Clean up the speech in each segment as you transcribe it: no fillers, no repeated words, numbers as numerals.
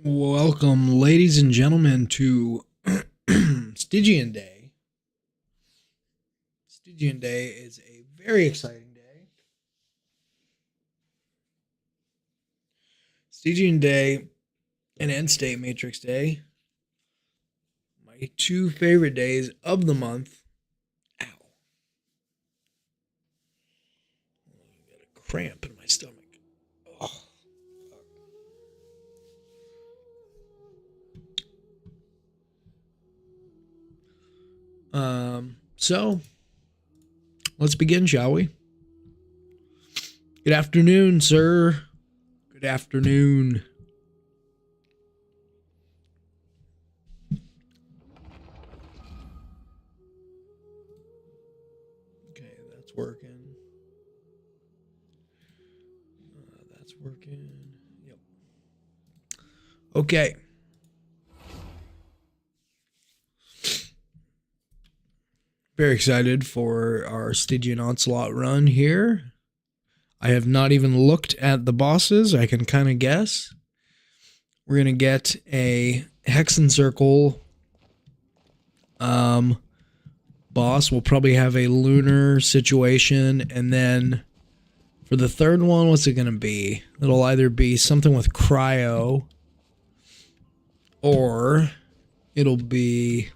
Welcome, ladies and gentlemen, to Stygian Day. Stygian Day is a very exciting day. Stygian Day and End State Matrix Day, my two favorite days of the month. Ow. I got a cramp in my stomach. Oh. So let's begin, shall we? Good afternoon, sir. Good afternoon. Okay, that's working. That's working. Yep. Okay. Very excited for our Stygian Onslaught run here. I have not even looked at the bosses. I can kind of guess. We're going to get a Hexen Circle boss. We'll probably have a lunar situation. And then for the third one, what's it going to be? It'll either be something with cryo or it'll be...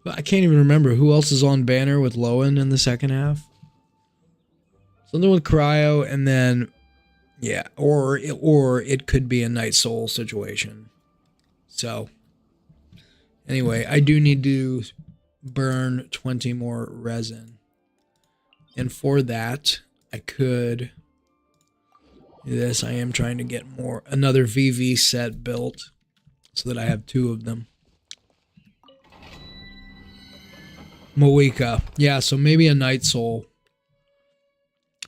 I can't even remember who else is on banner with Lowen in the second half. Something with cryo, and then or it could be a Night Soul situation. So anyway, I do need to burn 20 more resin, and for that I could do this. I am trying to get another VV set built so that I have two of them. Moika. Yeah, so maybe a Night Soul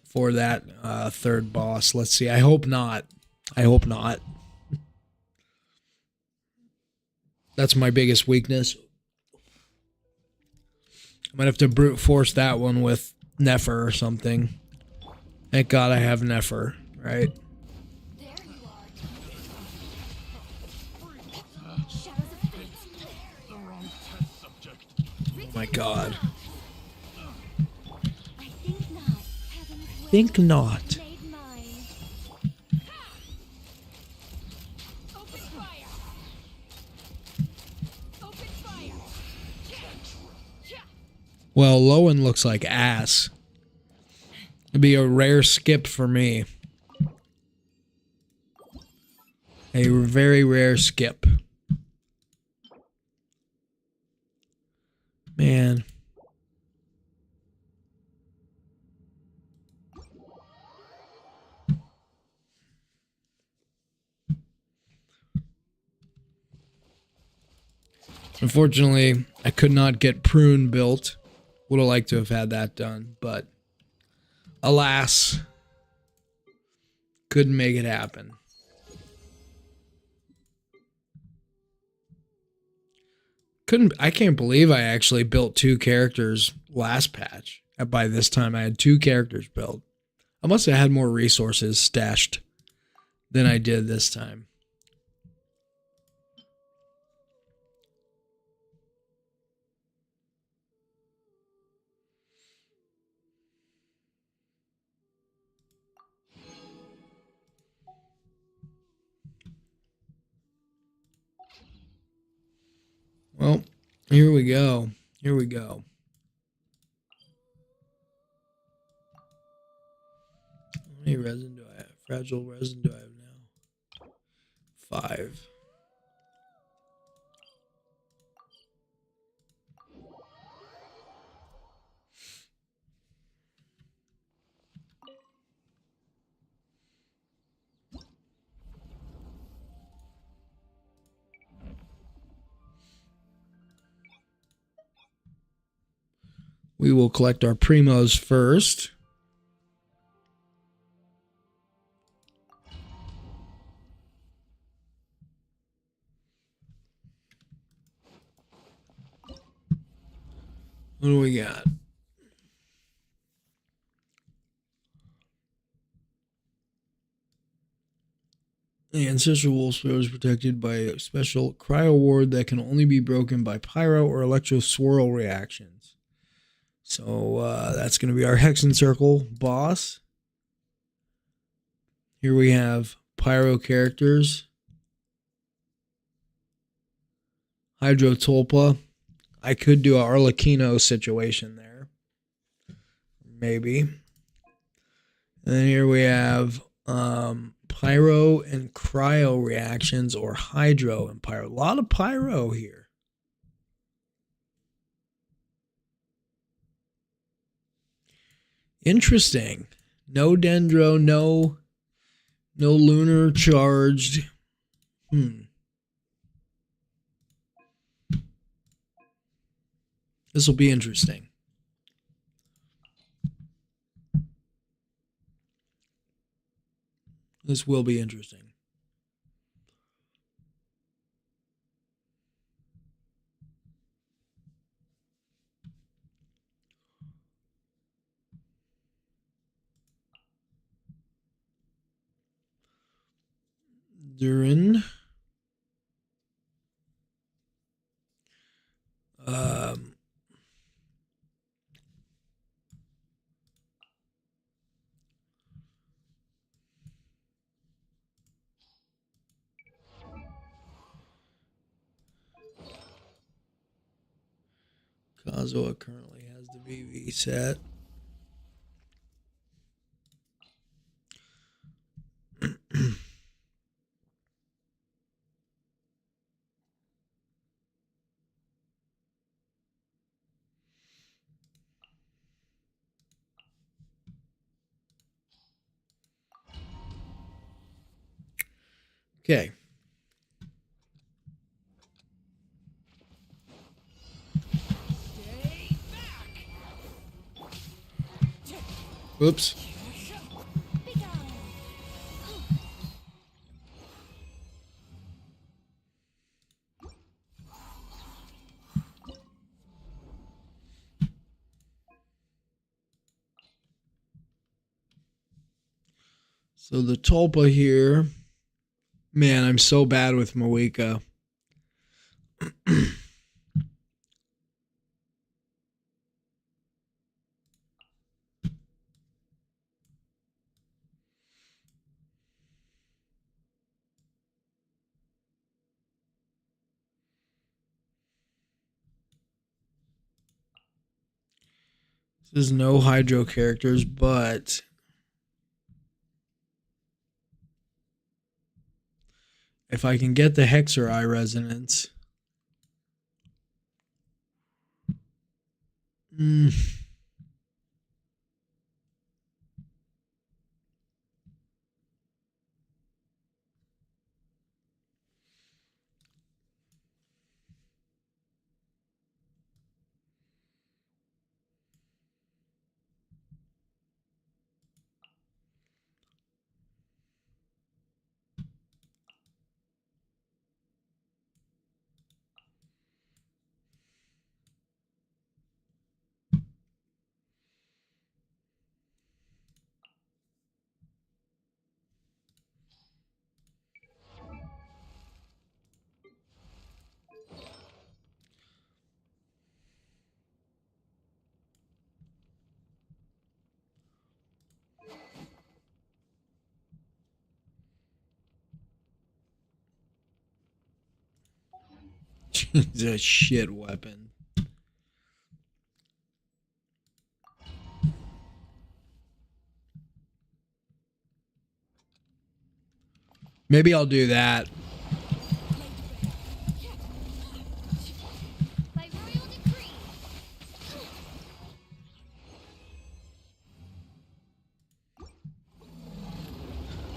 for that third boss. Let's see. I hope not. I hope not. That's my biggest weakness. I might have to brute force that one with Nefer or something. Thank God I have Nefer, right? Oh my God. I think not. Well, Lowen looks like ass. It'd be a rare skip for me. A very rare skip. Man. Unfortunately, I could not get Prune built. Would have liked to have had that done, but alas, couldn't make it happen. I can't believe I actually built two characters last patch. By this time, I had two characters built. I must have had more resources stashed than I did this time. Well, here we go. Here we go. How many resin do I have? Fragile resin do I have now? 5. We will collect our primos first. What do we got? The ancestral wolf spell is protected by a special cryo ward that can only be broken by pyro or electro swirl reactions. So that's going to be our Hexen Circle boss. Here we have pyro characters. Hydro Tulpa. I could do a Arlecchino situation there. Maybe. And then here we have pyro and cryo reactions, or hydro and pyro. A lot of pyro here. Interesting. No dendro, no lunar charged. This will be interesting. This will be interesting. Durin. Kazuha currently has the VV set. Okay. Oops. So the Tulpa here. Man, I'm so bad with Moeka. There's no hydro characters, but if I can get the Hexer Eye resonance. It's a shit weapon. Maybe I'll do that.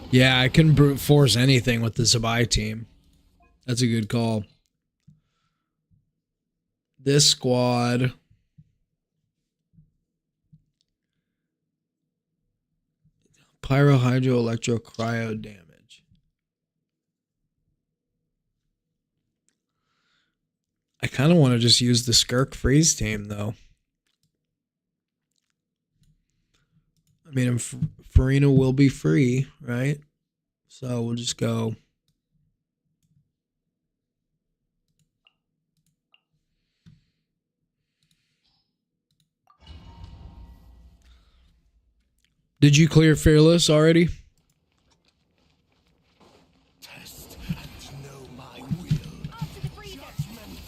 Yeah, I can brute force anything with the Zabai team. That's a good call. This squad. Pyro, Hydro, Electro, Cryo damage. I kind of want to just use the Skirk Freeze team, though. I mean, Farina will be free, right? So we'll just go Did you clear Fearless already? Test and know my will. Off to the freezer. Judgment.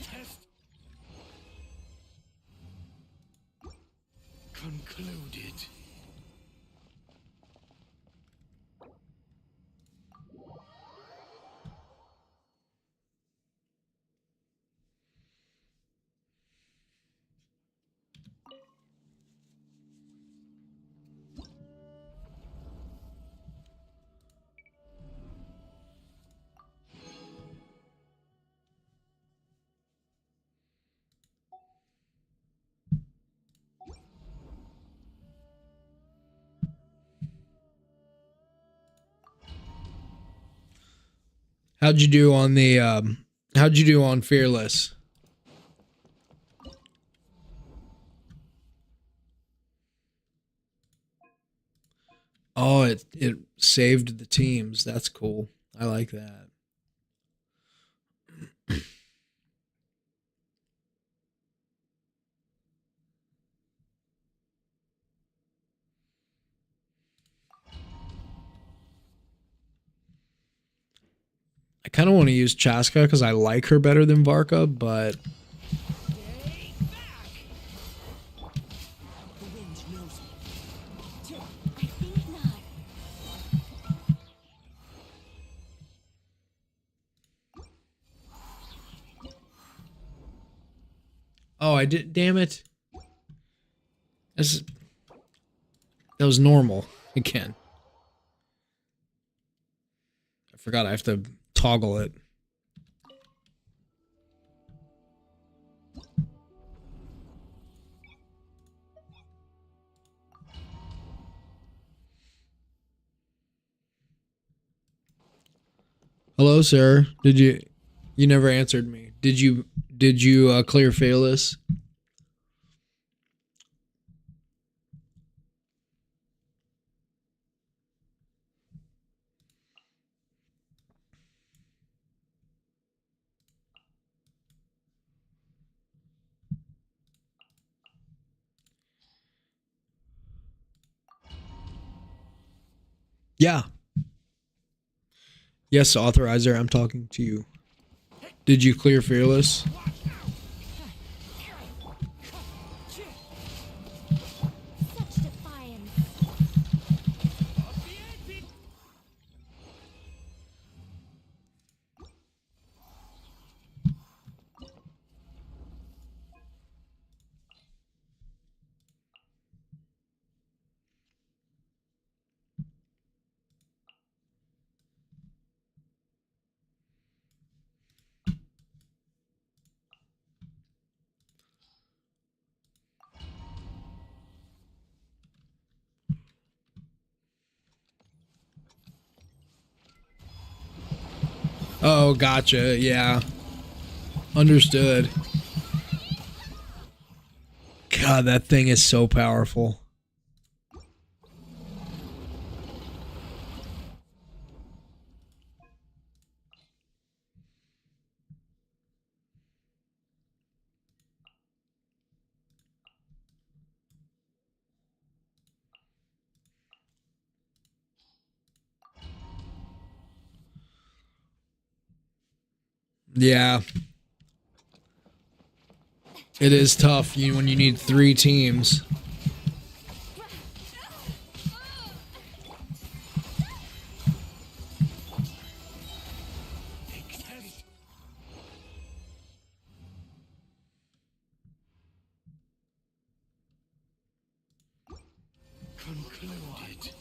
Test concluded. How'd you do on the how'd you do on Fearless? Oh, it saved the teams. That's cool. I like that. I kind of want to use Chaska because I like her better than Varka, but The wind knows me. I think not. oh, I did. Damn it. That was normal again. I forgot I have to toggle it. Hello, sir. You never answered me. Did you clear Fearless? Yeah. Yes, authorizer, I'm talking to you. Did you clear Fearless? Such defiance. Oh, gotcha. Yeah. Understood. God, that thing is so powerful. Yeah. It is tough when you need 3 teams. Concluded.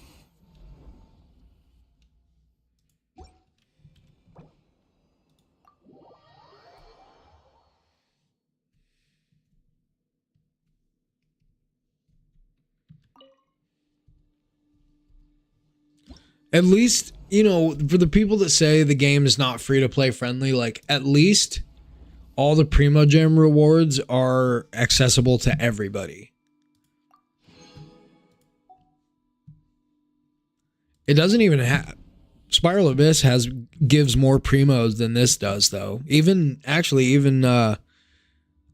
At least, for the people that say the game is not free to play friendly, like at least all the Primo Gem rewards are accessible to everybody. It doesn't even have Spiral Abyss gives more primos than this does though. Even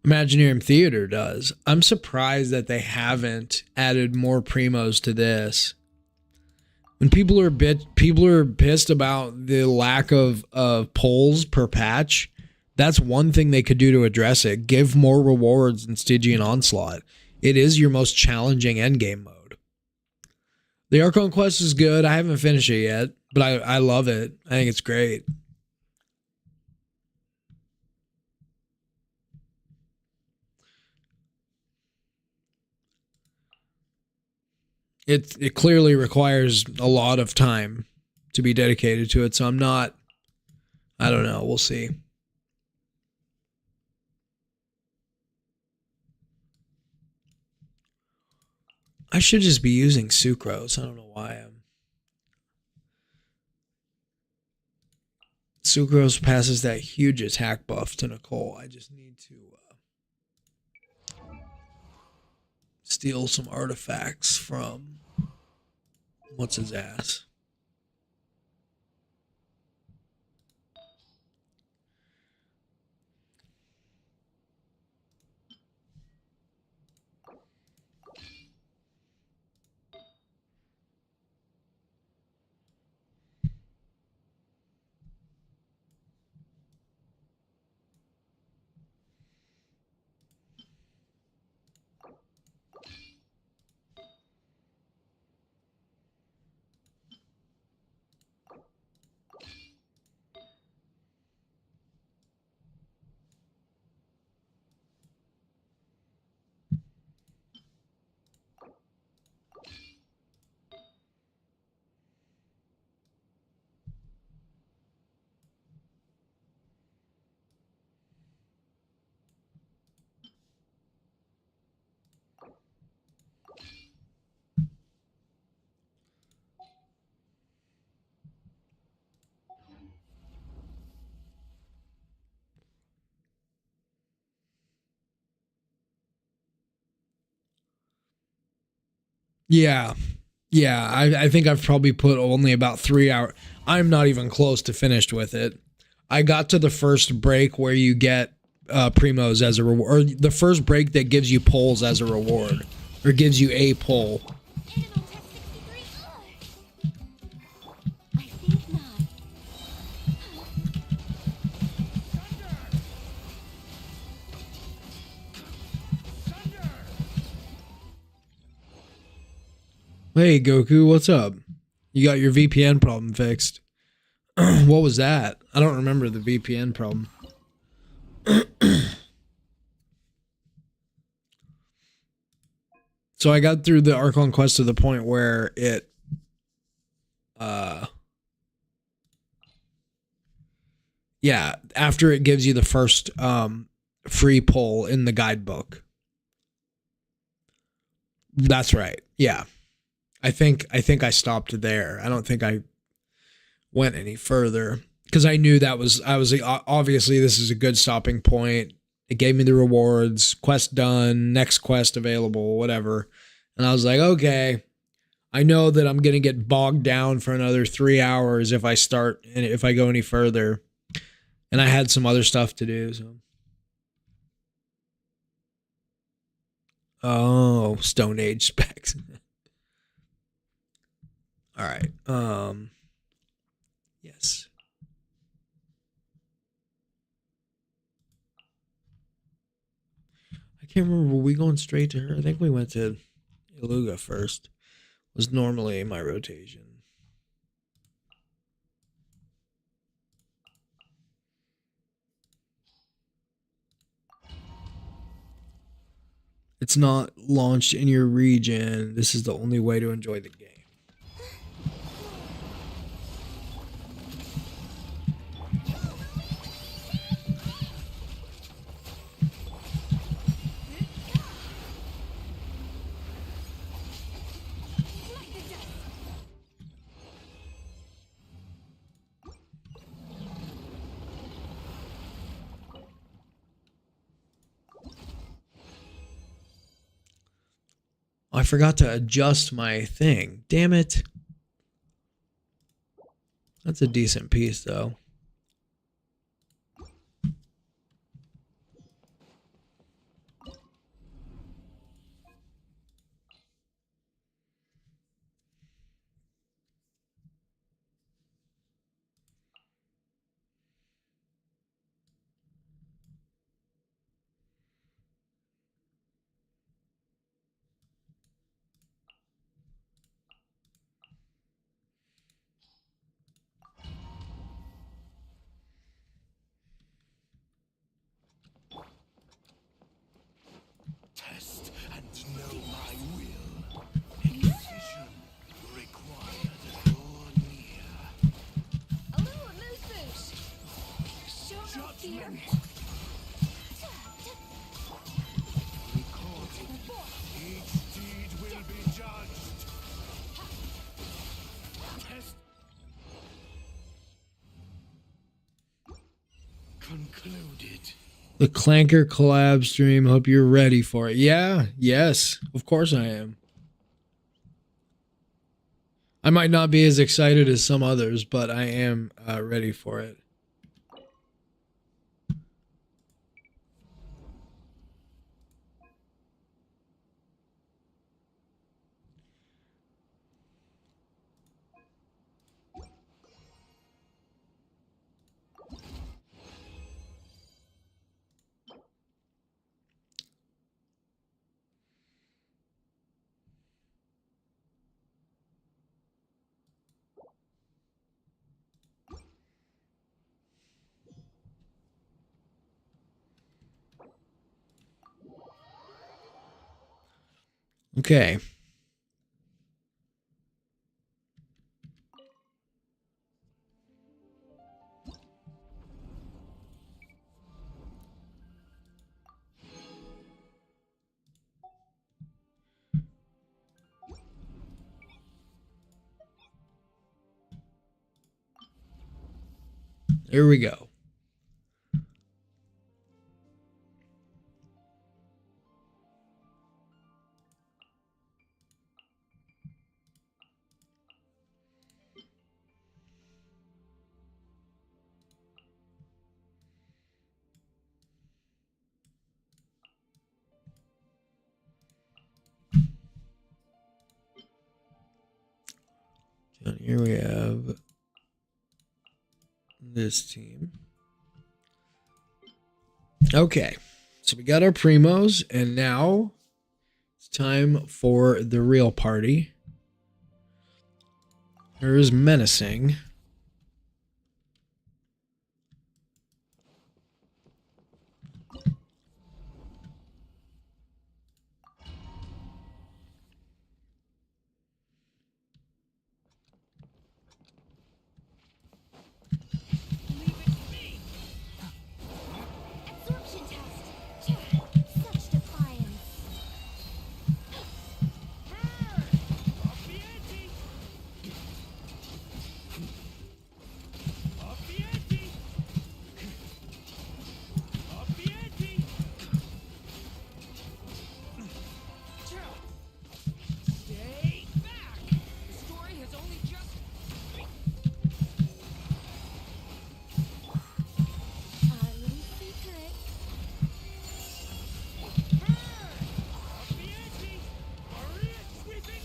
Imagineering Theater does. I'm surprised that they haven't added more primos to this. When people are pissed about the lack of polls per patch, that's one thing they could do to address it. Give more rewards in Stygian Onslaught. It is your most challenging endgame mode. The Archon quest is good. I haven't finished it yet, but I love it. I think it's great. It clearly requires a lot of time to be dedicated to it, so I'm not, I don't know, we'll see. I should just be using sucrose. I don't know why I'm. Sucrose passes that huge attack buff to Nicole. I just need to steal some artifacts from what's his ass. Yeah. Yeah, I think I've probably put only about 3 hours. I'm not even close to finished with it. I got to the first break where you get primos as a reward, or the first break that gives you polls as a reward, or gives you a poll. Animal Tech 63. I think not. Hey Goku, what's up? You got your VPN problem fixed. What was that? I don't remember the VPN problem. So I got through the Archon quest to the point where it yeah, after it gives you the first free poll in the guidebook. That's right. Yeah. I think I stopped there. I don't think I went any further because I knew I was like, obviously this is a good stopping point. It gave me the rewards, quest done, next quest available, whatever. And I was like, okay, I know that I'm going to get bogged down for another 3 hours if I start and if I go any further. And I had some other stuff to do. So. Oh, Stone Age specs. All right. Yes. I can't remember. Were we going straight to her? I think we went to Iluga first. Was normally my rotation. It's not launched in your region. This is the only way to enjoy the game. I forgot to adjust my thing. Damn it. That's a decent piece, though. fear. Each deed will be judged. Test concluded. The Clanker collab stream. Hope you're ready for it. Yeah, yes, of course I am. I might not be as excited as some others, but I am ready for it. Okay. Here we go. And here we have this team. Okay, so we got our primos, and now it's time for the real party. Here's menacing. Absorption test. Such defiance. Off the ante. Off the ante. Off the ante. Stay back. The story has only just. Our little secret. Off the ante. Maria sweeping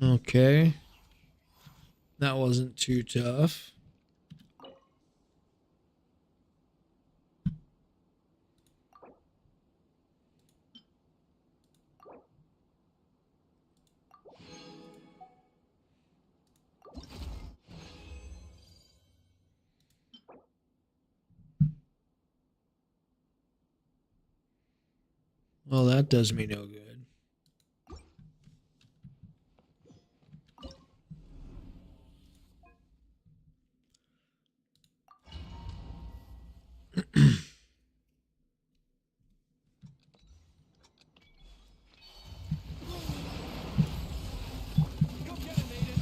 in. Okay. That wasn't too tough. Well, that does me no good. Go get it, maiden.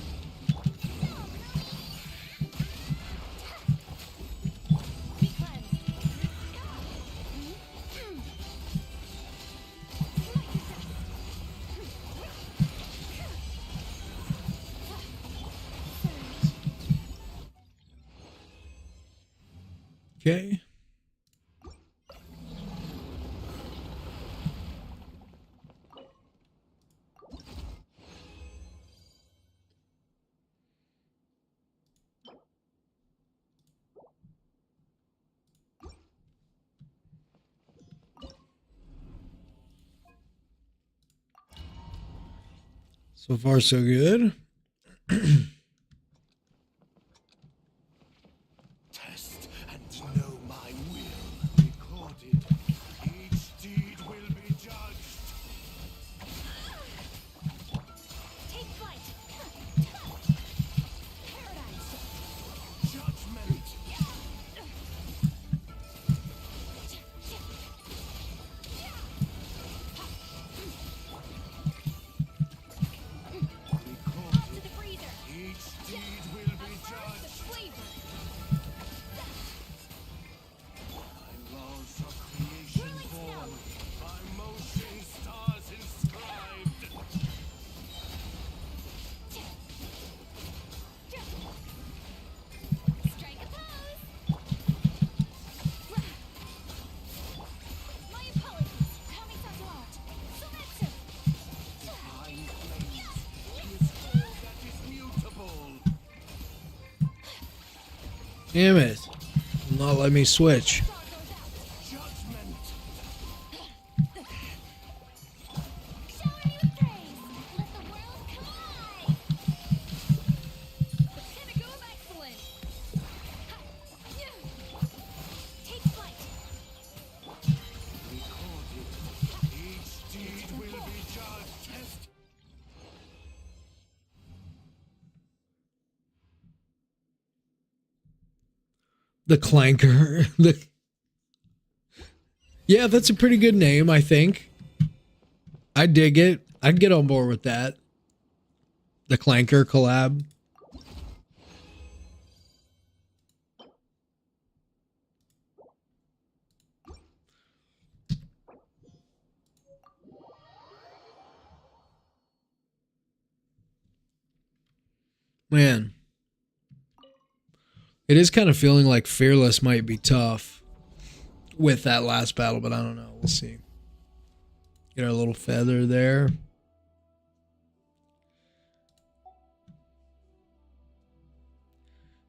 Be cleansed. Okay. So far, so good. Test and know my will. Recorded. Each deed will be Damn it. Will not let me switch. Judgment. Shower me with praise. Let the world collide. The pinnacle of excellence. Take flight. Recorded. Each deed will be judged. The Clanker. Yeah, that's a pretty good name, I think. I dig it. I'd get on board with that. The Clanker collab. Man. It is kind of feeling like Fearless might be tough with that last battle, but I don't know. We'll see. Get our little feather there.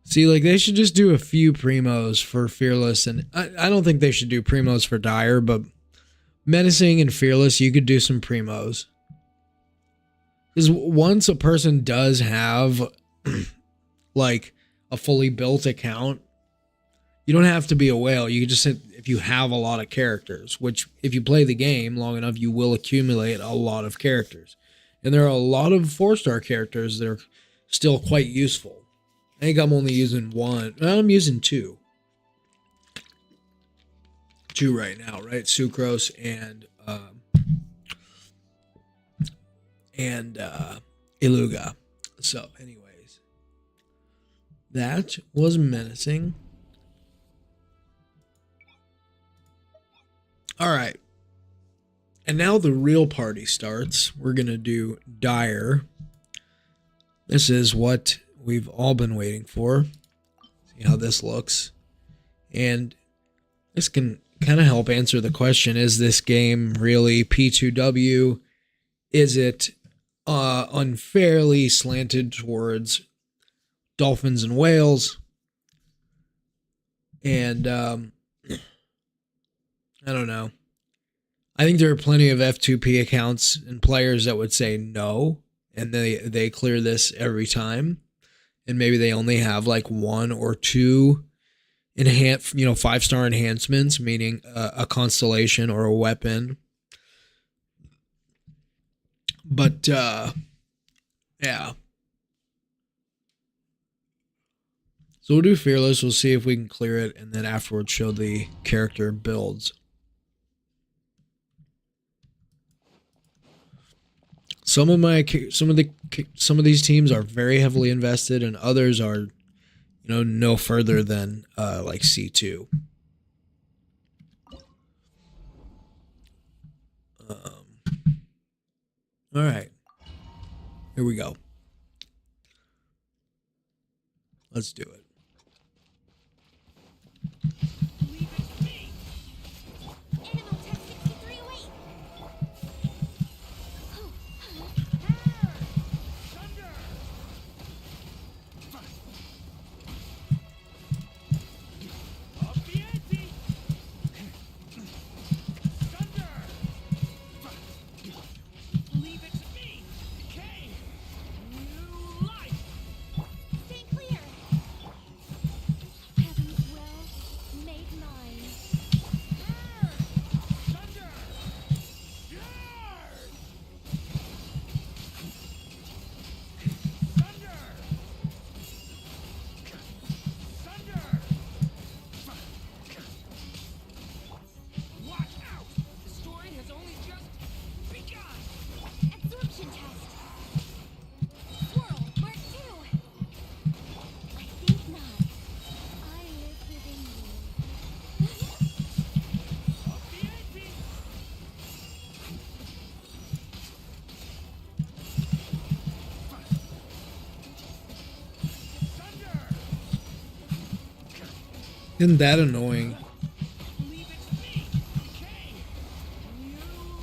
See, like, they should just do a few primos for Fearless, and I don't think they should do primos for Dire, but Menacing and Fearless, you could do some primos. Because once a person does have, like, a fully built account, you don't have to be a whale. You can just, if you have a lot of characters, which if you play the game long enough, you will accumulate a lot of characters. And there are a lot of 4-star characters that are still quite useful. I think I'm only using one. I'm using two. Two right now, right? Sucrose and Iluga. So, anyways, that was Menacing. All right. And now the real party starts. We're going to do Dire. This is what we've all been waiting for. See how this looks. And this can kind of help answer the question, is this game really P2W? Is it unfairly slanted towards dolphins and whales? And I don't know. I think there are plenty of F2P accounts and players that would say no, and they clear this every time. And maybe they only have like one or two 5-star enhancements, meaning a constellation or a weapon. But yeah. So we'll do Fearless. We'll see if we can clear it, and then afterwards show the character builds. Some of these teams are very heavily invested, and others are, no further than like C2. All right, here we go. Let's do it. Animal Tech 6308. Up the ante. Thunder. Leave it to me. Decay. New life. Stay clear. Heaven's will made mine. Thunder. Yard. Thunder. Thunder. Watch out. The story has only just begun. Absorption test. Swirl, Mark 2. I think not. I live within you. Up the ante. Thunder. Isn't that annoying? Leave it to me. Decay. New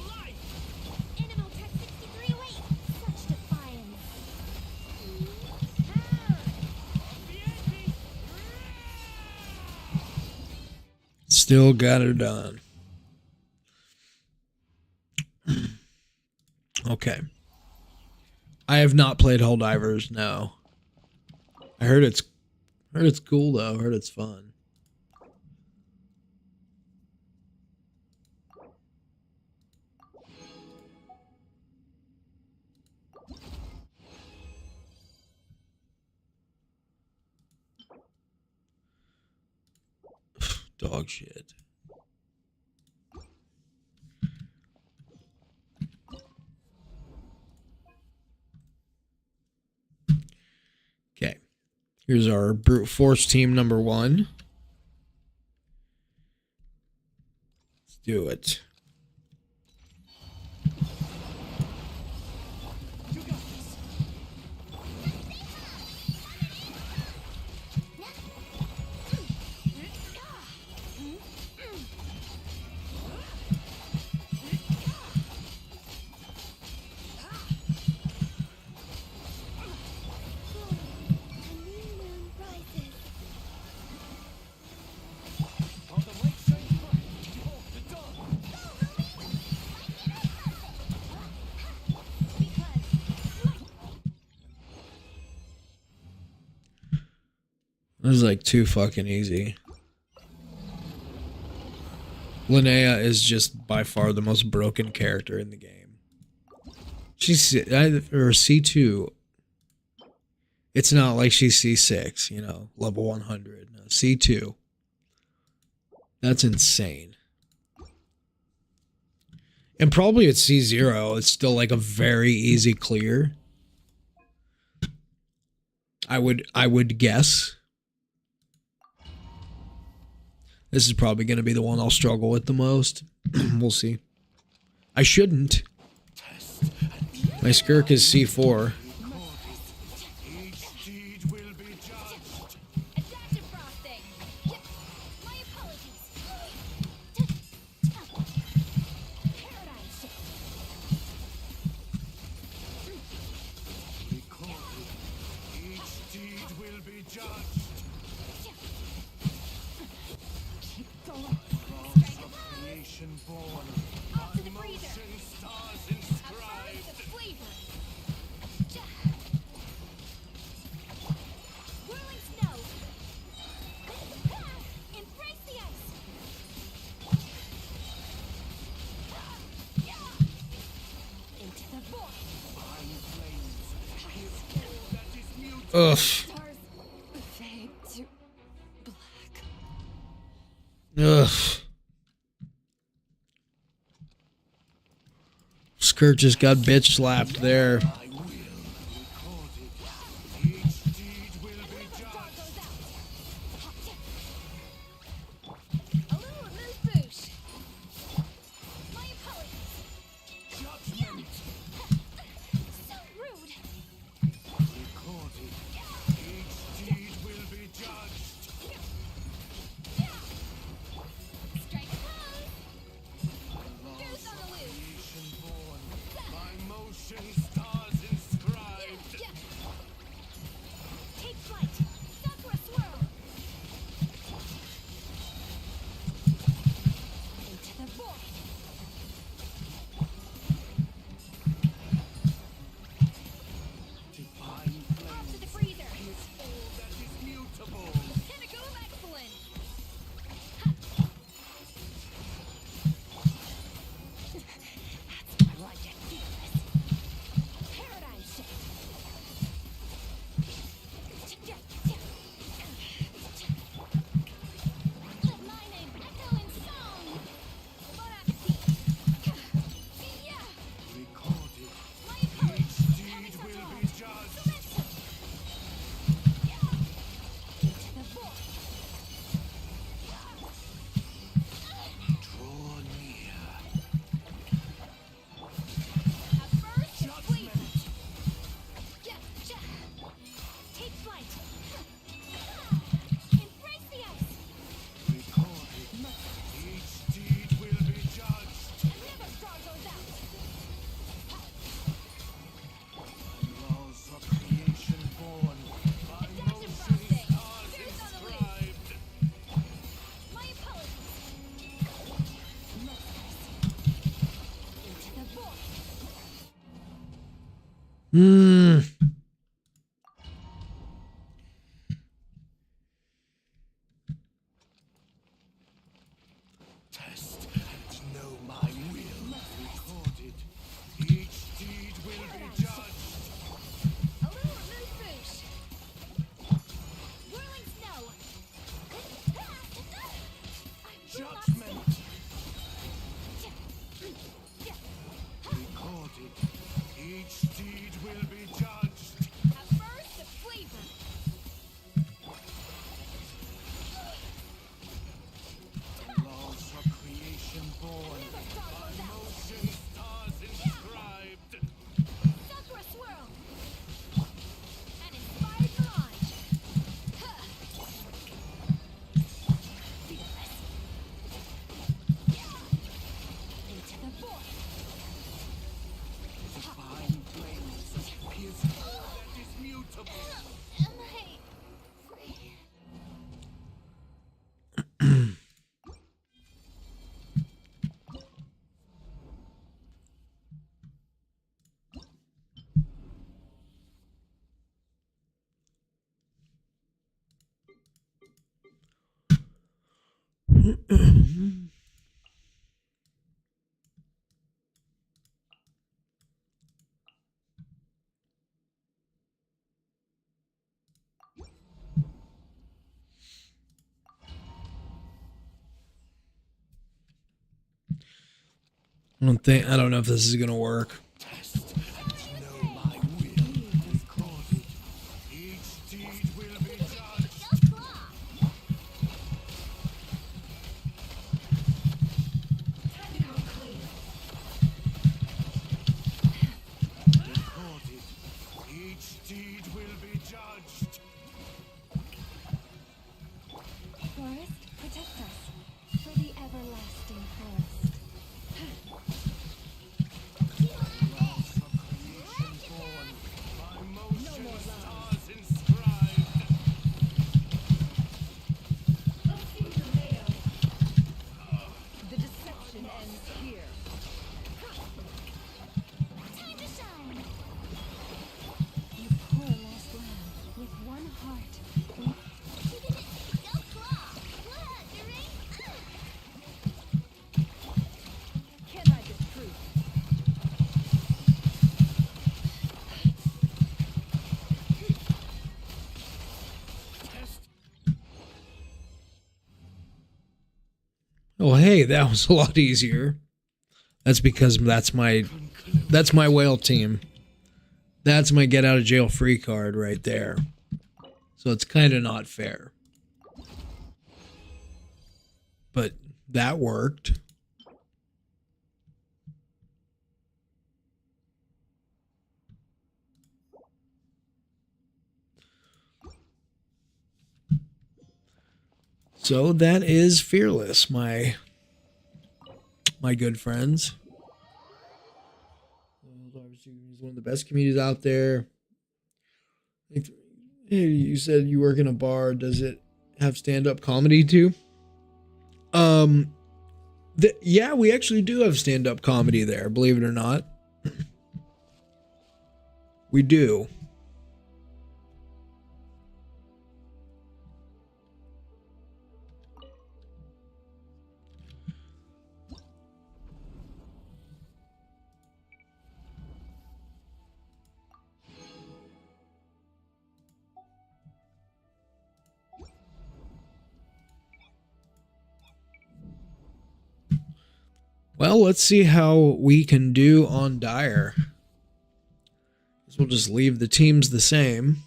life. Animal Tech 6308. Such defiance. Up the ante. Still got her done. Okay. I have not played Helldivers, no. I heard it's cool though. I heard it's fun. Dog shit. Okay. Here's our brute force team number 1. Let's do it. You got this. A new moon rises. On the light shines bright. Behold the dawn. This is like too fucking easy. Linnea is just by far the most broken character in the game. She's or C2. It's not like she's C6, you know, level 100. No, C2. That's insane. And probably at C0, it's still like a very easy clear. I would guess. This is probably going to be the one I'll struggle with the most. We'll see. I shouldn't. My Skirk is C4. Each deed will be judged. Adaptive frosting. My apologies. Paradigm shift. Recorded. Each deed will be judged. Keep going. Cross of creation born. Off to the By freezer. motion stars Apply inscribed. the flavor. Whirling snow. Embrace the ice. Into the void. Fine flames. His will that is mute. Ugh. Stars fade to black. Ugh. Skirk just got bitch slapped there. I will. Recorded. Each deed will be Star judged. goes out. A little remove boosh. My apologies. Judgment. So rude. Recorded. Each deed will be judged. Strike a pose. Goose on the loose. Creation born. By motion stars Hmm. Test and know my will. Recorded. Each deed will be judged. A little moose Whirling snow. Judgment. Recorded. Each deed will be judged. At first, the flavor. The laws of creation born. By motion stars inscribed. Sakura swirl. An inspired mirage. Fearless. Into the void. Divine blaze pierce that is mutable. Am I free? I don't know if this is gonna work. Test and know my will. Recorded. Each deed will be judged. Just claw. Recorded. Each deed will be judged. Forest, protect us. For the everlasting forest. Laws of creation born. By motion stars inscribed. The deception ends here. Time to shine. You poor lost lamb, with one heart. Go claw. Claw, During. Can I disprove? Test. Oh, hey, that was a lot easier. That's because that's my whale team. That's my get out of jail free card right there. So it's kind of not fair. But that worked. So that is Fearless, my good friends. He's one of the best comedians out there. Hey, you said you work in a bar. Does it have stand-up comedy too? Yeah, we actually do have stand-up comedy there, believe it or not. We do. Well, let's see how we can do on Dire. Guess we'll just leave the teams the same.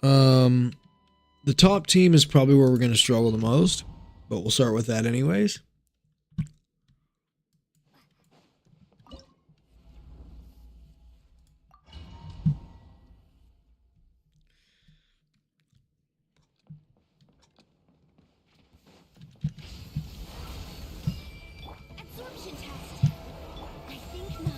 The top team is probably where we're going to struggle the most, but we'll start with that anyways. Absorption test. I think not.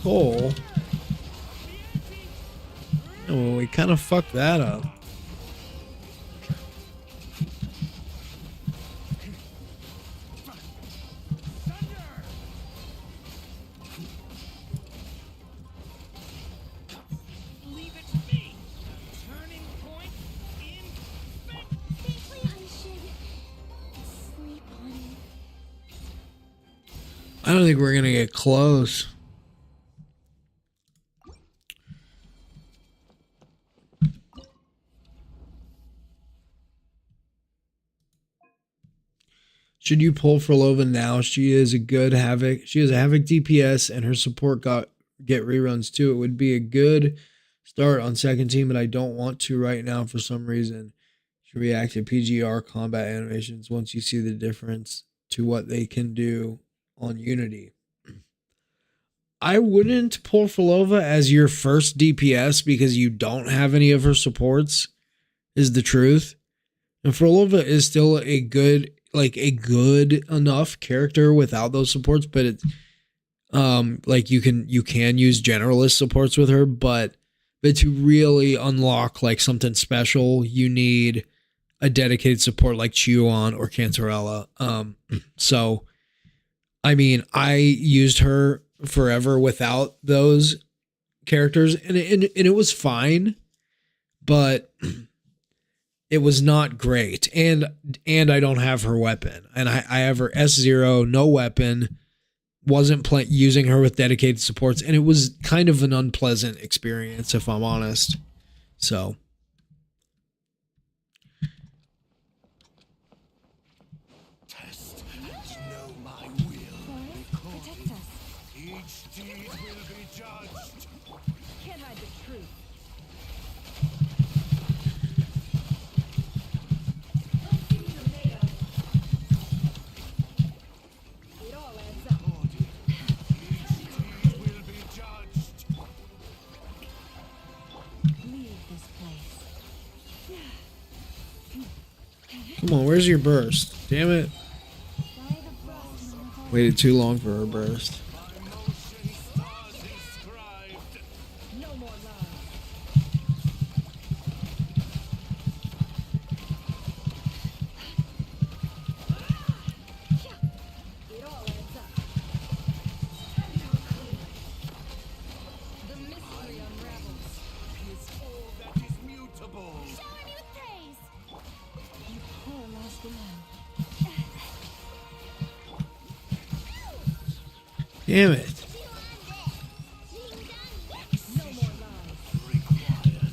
Cole. Oh, we kind of fucked that up. Leave it to me. Turning point in. I should sleep on it. I don't think we're gonna get close. Should you pull for Lova now? She is a good Havoc. She has a Havoc DPS and her support get reruns too. It would be a good start on second team, but I don't want to right now for some reason. She react to PGR combat animations once you see the difference to what they can do on Unity. I wouldn't pull for Lova as your first DPS because you don't have any of her supports, is the truth. And Frolova is still a good enough character without those supports, but it's like you can use generalist supports with her, but to really unlock like something special, you need a dedicated support like Chiuan or Cantarella. So I mean, I used her forever without those characters, and it was fine, but it was not great. And I don't have her weapon, and I have her S0, no weapon. Wasn't using her with dedicated supports, and it was kind of an unpleasant experience, if I'm honest. So. Test and know my will. Protect us. Each deed will be judged. Can't hide the truth. It all adds up. Each deed will be judged. Leave this place. Come on, where's your burst? Damn it. By the frost moon of all Waited too long for her burst. My motion stars inscribed. no more lies. It all adds up. The mystery unravels. Is all that is mutable. Shower me with praise. You poor lost lamb. Damn it. No more lies. Required.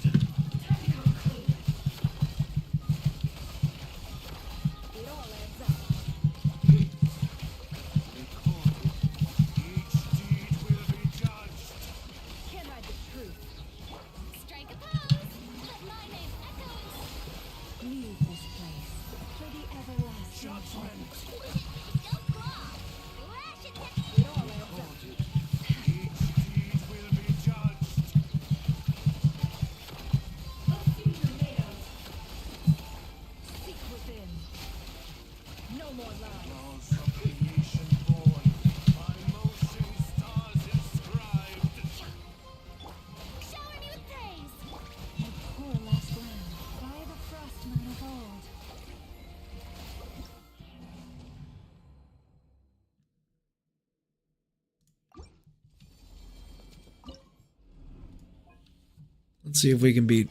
It all adds up. Recorded. Each deed will be judged. Can't hide the truth. Strike a pose. Let my name echoes. Leave this place for the everlasting Judgment. Don't claw. Lash it. It all adds up. Each deed will be judged. Seek within. No more lies. Laws of creation born. My motion stars inscribed. Shower me with praise. You poor lost lamb. By the frost moon of old. Let's see if we can beat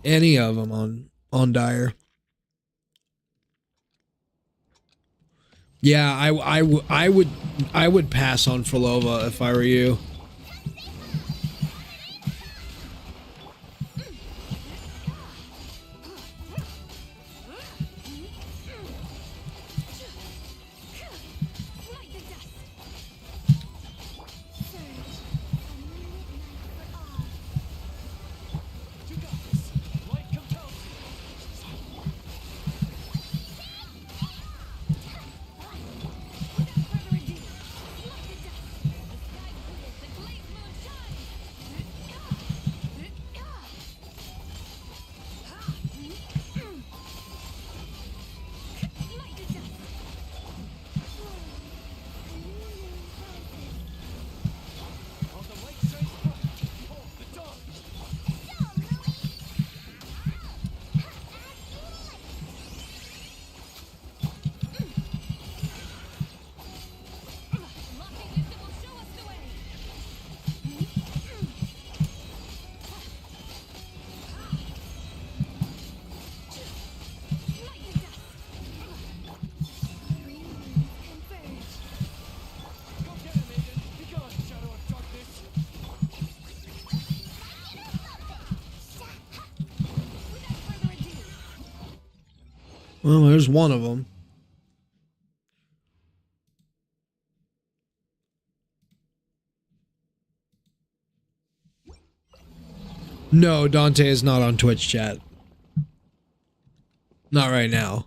any of them on Dire. Yeah, I would pass on Frolova if I were you. Like the dust. Surge. A midnight for all. You got this. Light compels you. Without further ado, like the dust. The sky clears, the Well, there's one of them. No, Dante is not on Twitch chat. Not right now.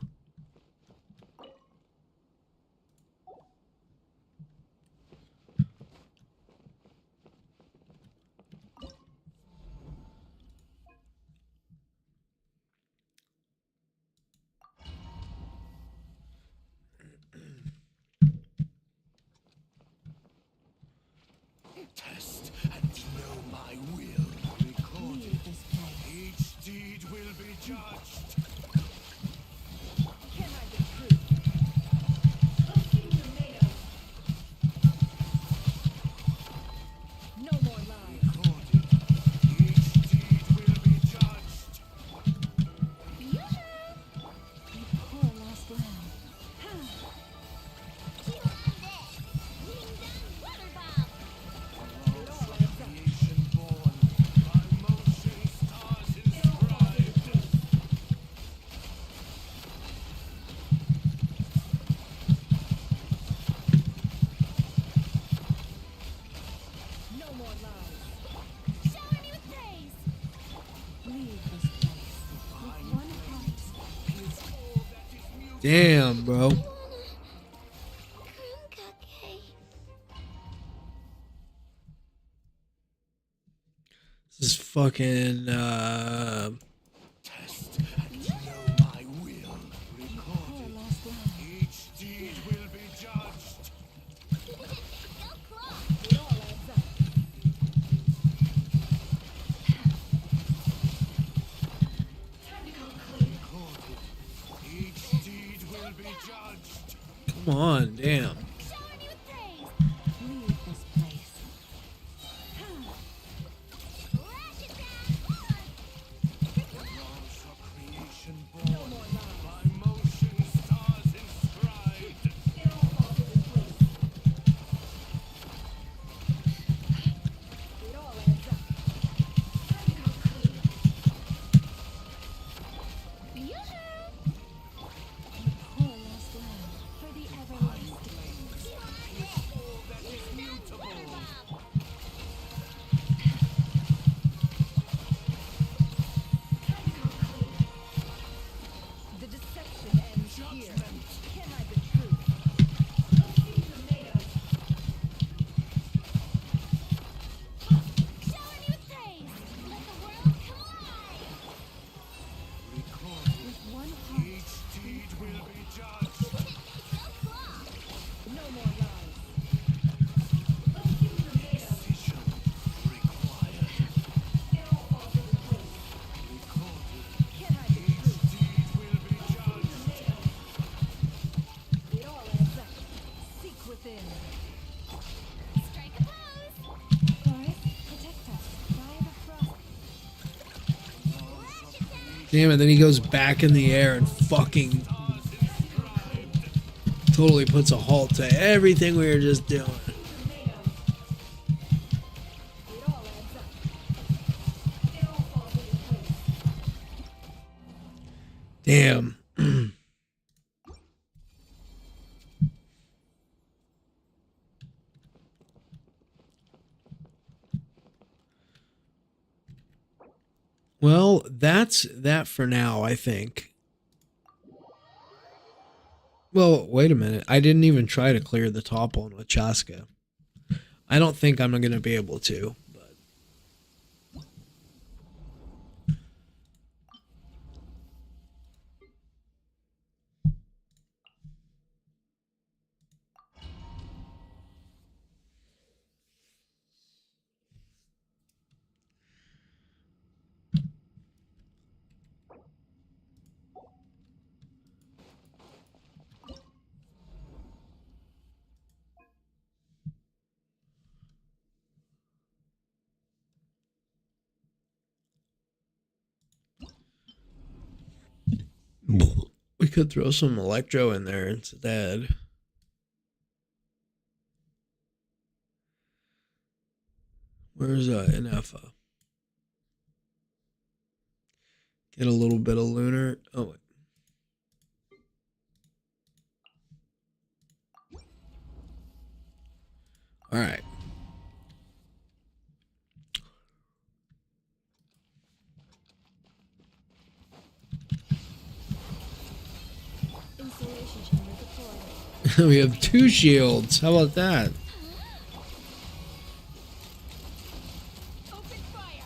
Test and know my will. Recorded. Each deed will be judged. Can I be true? No more lies. Recorded. Each deed will be judged. You poor lost lamb. Chew on this. Ding dong water bomb. Creation born. By motion stars inscribed. No more lies. Shower me with praise. Leave this place with one heart. Is all that is mutable. Damn, bro. Cookie. This is fucking Test and know my will. Poor Recorded. lost lamb. Each deed will be judged. Go claw. It all adds up. Recorded. Each deed will be judged. come on, damn. Shower me with praise. Leave this place. Lash it down. Laws of creation born. No more lies. By motion stars inscribed. It all falls into place. It all adds up. Yoo-hoo. Poor lost lamb. For the everlasting. Chew on this. All that is Ding dong water mutable. bomb. The deception ends here. Can I be true? Shower me with praise. Let the world come alive. Recorded. With one heart. Each deed will be judged. Go claw. No more lies. Decision required. Recorded. Can I be Each true? deed will be judged. It all adds up. Seek within. Strike a pose. Forest, protect us. By the frost. Lash it down. Damn it, then he goes back in the air and fucking totally puts a halt to everything we were just doing. It all adds up. It all falls into place. Damn. Well, that's that for now, I think. Well, wait a minute. I didn't even try to clear the top one with Chaska. I don't think I'm going to be able to. But we could throw some electro in there instead. Where's Inefa? Get a little bit of lunar. Oh, wait. right. Installation chamber deployed. We have 2 shields. How about that? Open fire!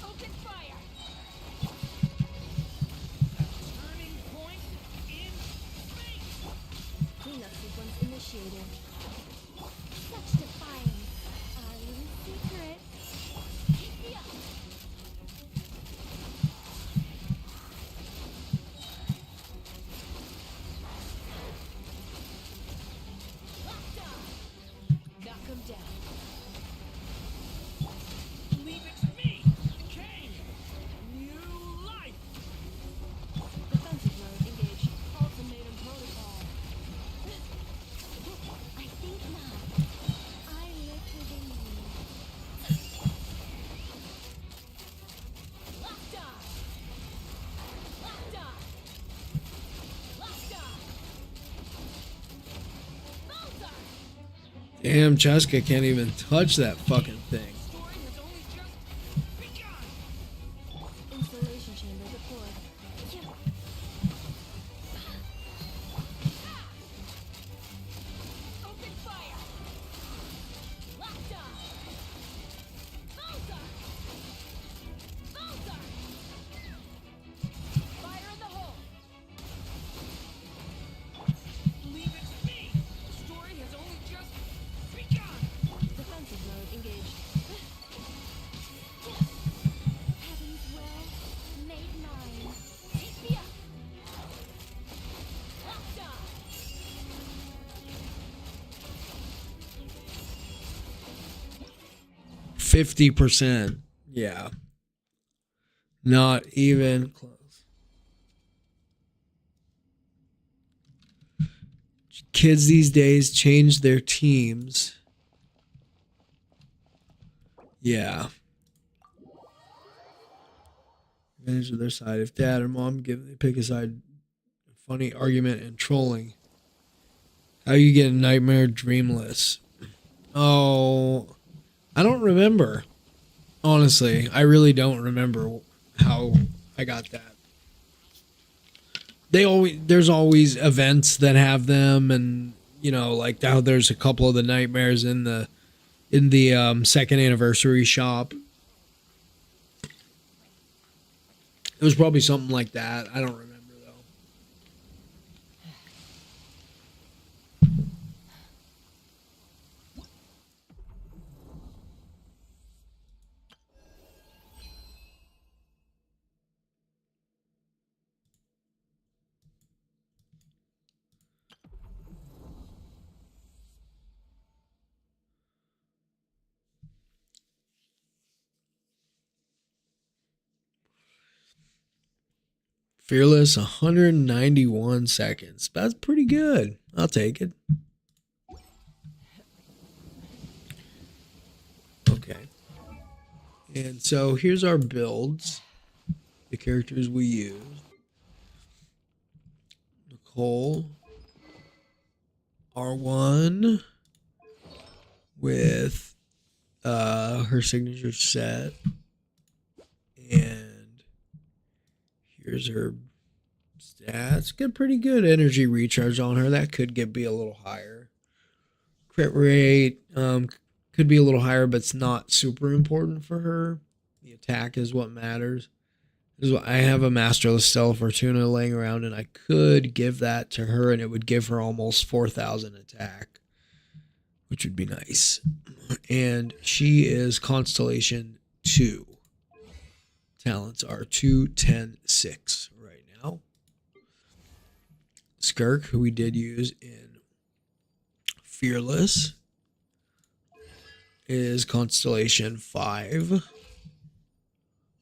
Open fire! Turning point in space. Cleanup sequence initiated. Such defiance. Our little secret. Keep me up. Locked on. Knock him down. Leave it to me. Kane. New life. Defensive mode engaged. Ultimatum protocol. I think not. I live within you. Locked on. Locked on. Locked on. Bullseye. Damn, Cheska can't even touch that fucking thing. Story has only just begun. Installation chamber deployed. Open fire. Locked on. Bullseye. Bullseye. Fire in the hole. Leave it to me. The story has only just begun. Defensive mode engaged. Heaven's will made mine. Keep me up. Locked on. 50%. Yeah. Not even close. Kids these days change their teams. Yeah. Advantage of their side. If dad or mom pick a side, funny argument and trolling. How you get nightmare dreamless? Oh, I don't remember. Honestly, I really don't remember how I got that. There's always events that have them, and you know, like how there's a couple of the nightmares in the second anniversary shop. It was probably something like that. I don't remember though. Fearless, 191 seconds. That's pretty good. I'll take it. Okay. And so here's our builds. The characters we use. Nicole. R1. With her signature set. And here's her stats. Get pretty good energy recharge on her. That could be a little higher. Crit rate could be a little higher, but it's not super important for her. The attack is what matters. I have a Masterless Stella Fortuna laying around, and I could give that to her, and it would give her almost 4,000 attack, which would be nice. And she is Constellation 2. Talents are 2, 10, 6 right now. Skirk, who we did use in Fearless, is Constellation 5.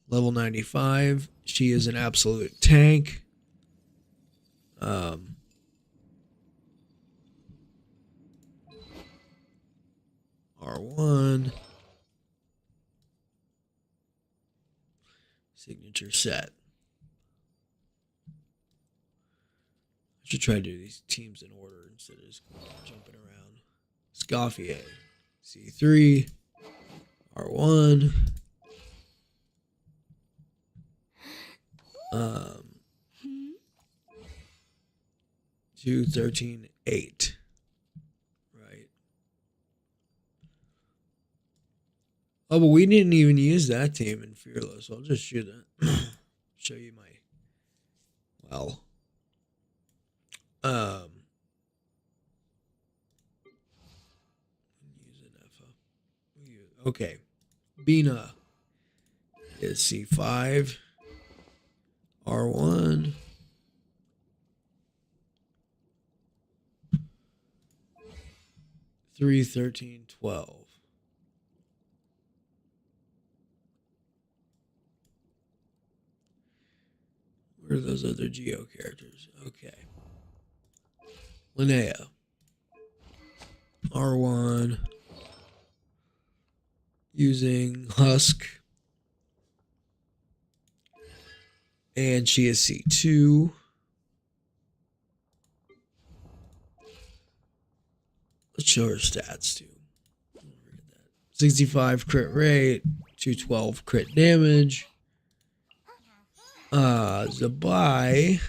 Level 95. She is an absolute tank. R1. Signature set. Should try to do these teams in order instead of just jumping around. Scoffier, C3, R1. 2, 13, 8. Right. Oh, but we didn't even use that team in Fearless. I'll just show you my. Well. Use an FO. Okay. Bina is C5. R1. 3, 13, 12. Where are those other Geo characters? Okay. Linnea. R1. Using Husk. And she is C2. Let's show her stats too. 65 crit rate, 212 crit damage. Zabai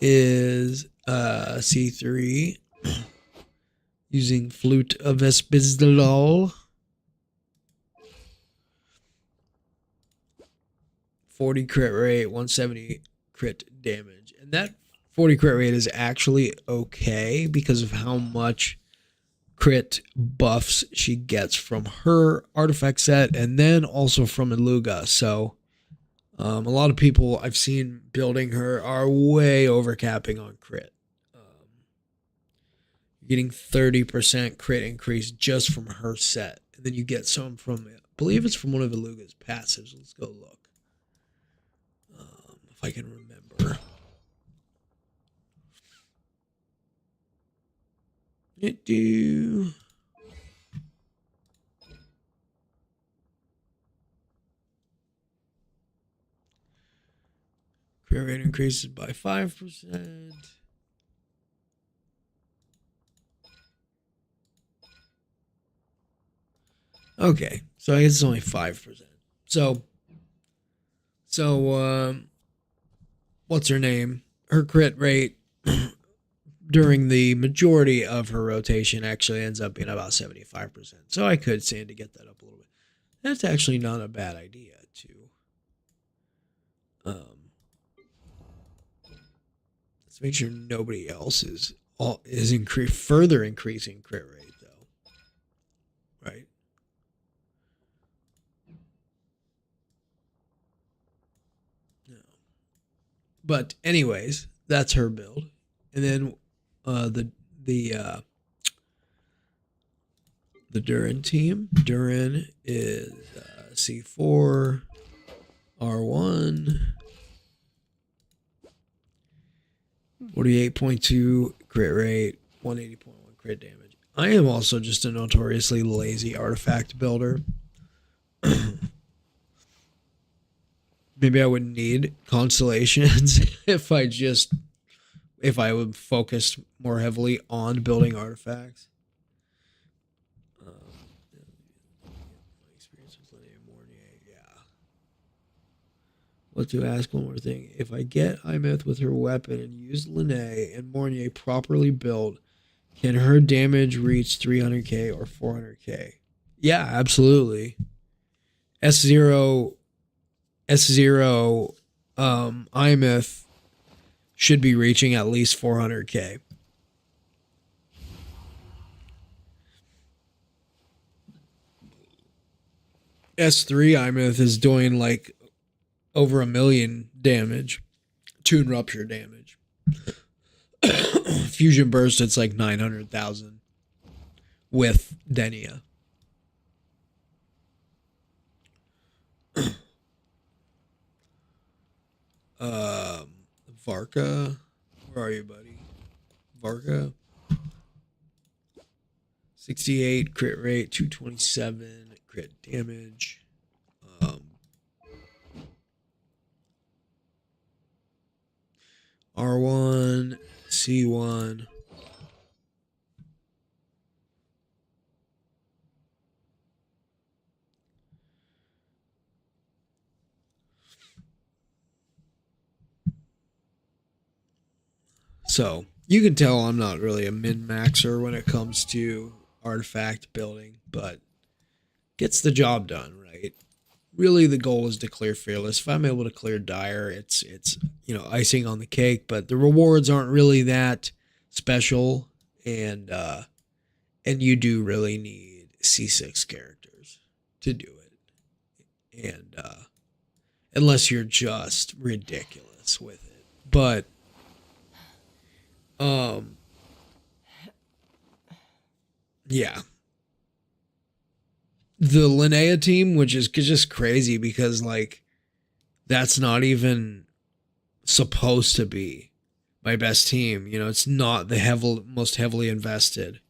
is C3 using Flute of Espizdalal. 40 crit rate, 170 crit damage. And that 40 crit rate is actually okay because of how much crit buffs she gets from her artifact set and then also from Iluga. So a lot of people I've seen building her are way overcapping on crit. Getting 30% crit increase just from her set. And then you get some from, I believe it's from one of Iluga's passives. Let's go look. If I can remember. It do. Crit rate increases by 5%. Okay, so I guess it's only 5%. So what's her name? Her crit rate during the majority of her rotation actually ends up being about 75%. So I could stand to get that up a little bit. That's actually not a bad idea too. Let's make sure nobody else is further increasing crit rate though. Right? No. But anyways, that's her build. And then the Durin team. Durin is C4, R1, 48.2 crit rate, 180.1 crit damage. I am also just a notoriously lazy artifact builder. Maybe I wouldn't need constellations if I would focus more heavily on building artifacts. My experience with Linnea Mornier, yeah. What to ask one more thing. If I get Imeth with her weapon and use Linnea and Mornier properly built, can her damage reach 300k or 400k? Yeah, absolutely. S0 Imeth should be reaching at least 400k. S3 Imeth is doing like over 1 million damage. Tune rupture damage. Fusion burst, it's like 900,000 with Denia. Varka, where are you, buddy? Varka, 68 crit rate, 227 crit damage. R1, C1. So you can tell I'm not really a min-maxer when it comes to artifact building, but gets the job done, right? Really, the goal is to clear Fearless. If I'm able to clear Dire, it's icing on the cake, but the rewards aren't really that special, and you do really need C6 characters to do it, and unless you're just ridiculous with it, but yeah. The Linnea team, which is just crazy because, like, that's not even supposed to be my best team. You know, it's not the most heavily invested.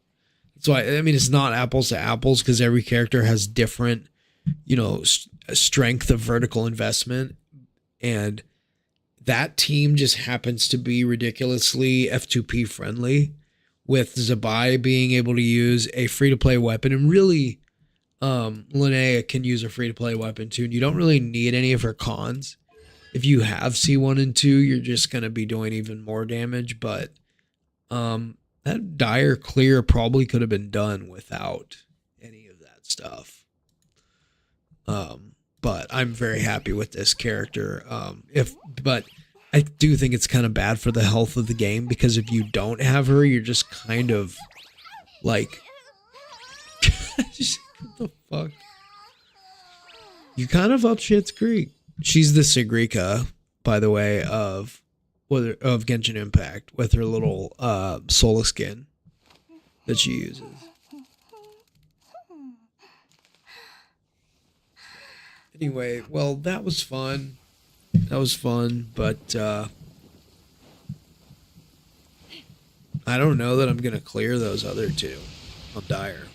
That's why, I mean, it's not apples to apples because every character has different, strength of vertical investment. And that team just happens to be ridiculously F2P friendly, with Zabai being able to use a free-to-play weapon, and really Linnea can use a free-to-play weapon too, and you don't really need any of her cons. If you have C1 and 2, you're just going to be doing even more damage, but that Dire clear probably could have been done without any of that stuff. But I'm very happy with this character. But I do think it's kind of bad for the health of the game, because if you don't have her, you're just kind of like, what the fuck? You kind of up shit's creek. She's the Sigrika, by the way, of Genshin Impact, with her little Sola skin that she uses. Anyway, well, that was fun. But I don't know that I'm gonna clear those other two on Dire.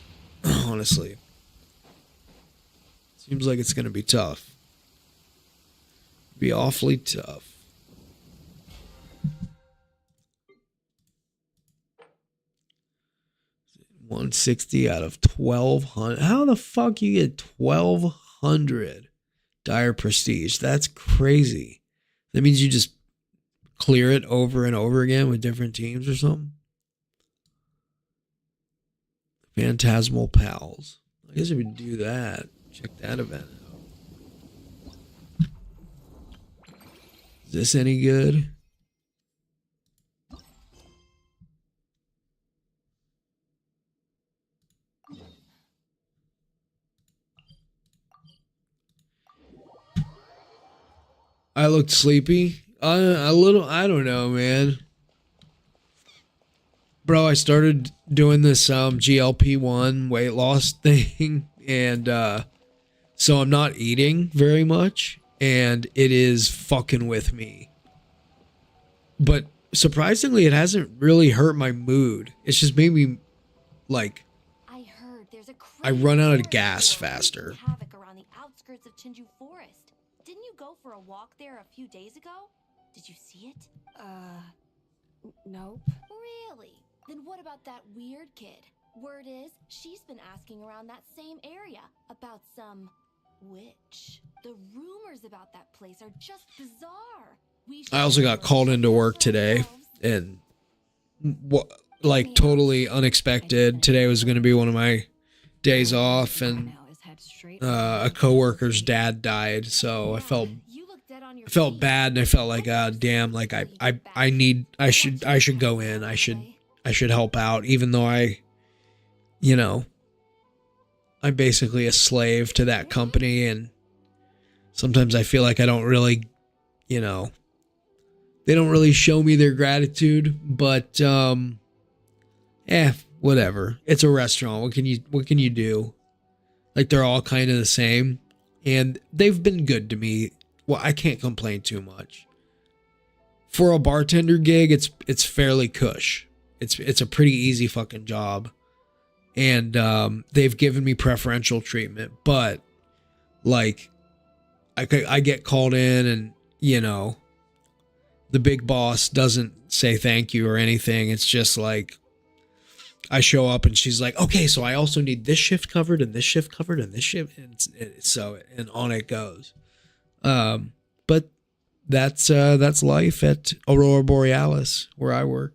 Honestly, seems like it's gonna be tough. Be awfully tough. 160 out of 1200. How the fuck you get 1200 Dire Prestige? That's crazy. That means you just clear it over and over again with different teams or something. Phantasmal Pals. I guess if we do that, check that event out. Is this any good? I looked sleepy. A little, I don't know, man. Bro, I started doing this GLP-1 weight loss thing, and so I'm not eating very much, and it is fucking with me. But surprisingly, it hasn't really hurt my mood. It's just made me, like, I heard there's a I run out of gas faster. havoc around the outskirts of Chinju Forest. Didn't you go for a walk there a few days ago? Did you see it? Nope. Really? Then what about that weird kid? Word is, she's been asking around that same area about some witch. The rumors about that place are just bizarre. I also got called into work today, and like totally unexpected. Today was going to be one of my days off, and a coworker's dad died, so I felt bad, and I felt like, damn, like I should go in. I should help out, even though I'm basically a slave to that company, and sometimes I feel like I don't really, they don't really show me their gratitude, but whatever. It's a restaurant. What can you do? Like, they're all kind of the same, and they've been good to me. Well, I can't complain too much. For a bartender gig, it's fairly cush. It's a pretty easy fucking job, and they've given me preferential treatment. But like, I get called in, and the big boss doesn't say thank you or anything. It's just like I show up and she's like, okay, so I also need this shift covered and this shift covered and this shift, and on it goes. But that's life at Aurora Borealis where I work.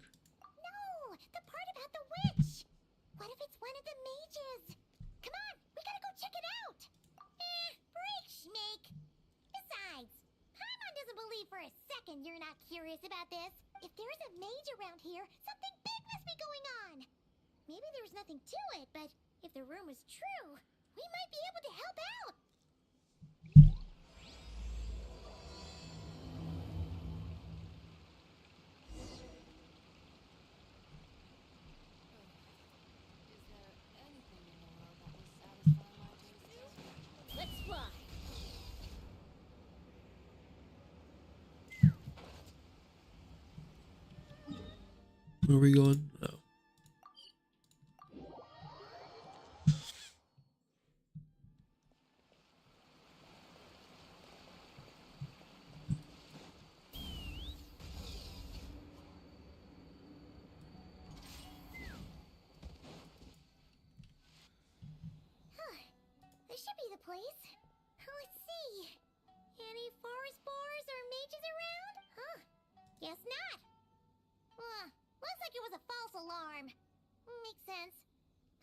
No, the part about the witch. What if it's one of the mages? Come on, we gotta go check it out. Break, Schmake. Besides, Paimon doesn't believe for a second you're not curious about this. If there's a mage around here, something big must be going on. Maybe there's nothing to it, but if the rumor's true, we might be able to help out. Let's fly. Where are we going? Oh. This should be the place. Let's see. Any forest boars or mages around? Huh. Guess not. Looks like it was a false alarm. Makes sense.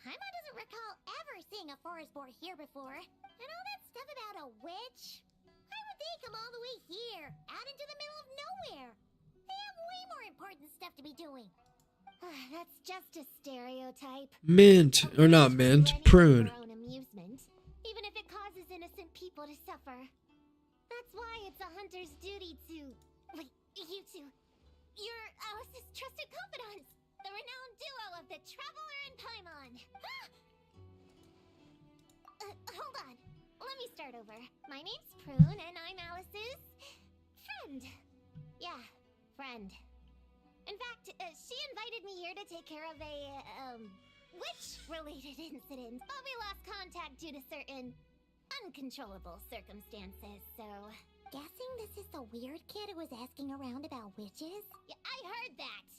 Paimon doesn't recall ever seeing a forest boar here before. And all that stuff about a witch? Why would they come all the way here, out into the middle of nowhere? They have way more important stuff to be doing. That's just a stereotype. Mint, or not mint, prune. For own amusement, even if it causes innocent people to suffer. That's why it's a hunter's duty to... Wait, you two. You're Alice's trusted confidants. The renowned duo of the Traveler and Paimon. Hold on. Let me start over. My name's Prune, and I'm Alice's... friend. Yeah, friend. In fact, she invited me here to take care of a, witch-related incident. But we lost contact due to certain uncontrollable circumstances, so... Guessing this is the weird kid who was asking around about witches? Yeah, I heard that!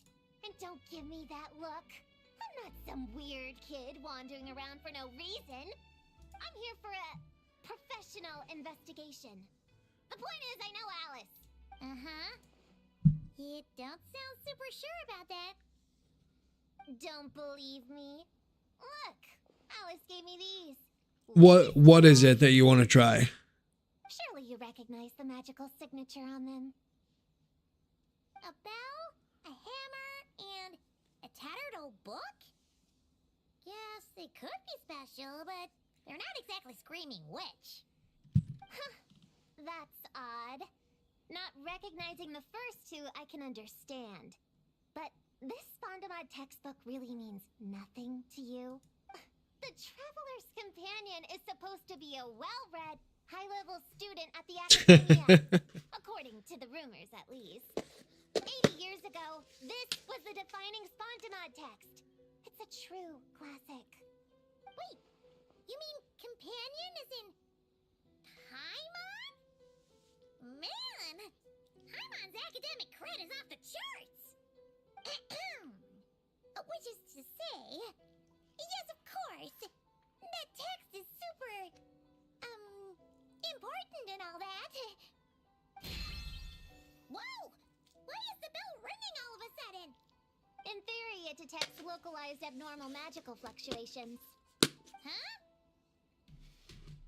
And don't give me that look. I'm not some weird kid wandering around for no reason. I'm here for a professional investigation. The point is, I know Alice. Uh-huh. You don't sound super sure about that. Don't believe me? Look, Alice gave me these. What is it that you want to try? Surely you recognize the magical signature on them. A bell, a hammer, and a tattered old book? Guess they could be special, but they're not exactly screaming witch. Huh, that's odd. Not recognizing the first two I can understand. But this Spondamod textbook really means nothing to you? The Traveler's Companion is supposed to be a well-read, high-level student at the Academia. According to the rumors, at least. 80 years ago, this was the defining Spondamod text. It's a true classic. Wait, you mean companion as in... Paimon? Man, Paimon's academic cred is off the charts! Which is to say... Yes, of course! That text is super... important and all that. Whoa! Why is the bell ringing all of a sudden? In theory, it detects localized abnormal magical fluctuations. Huh?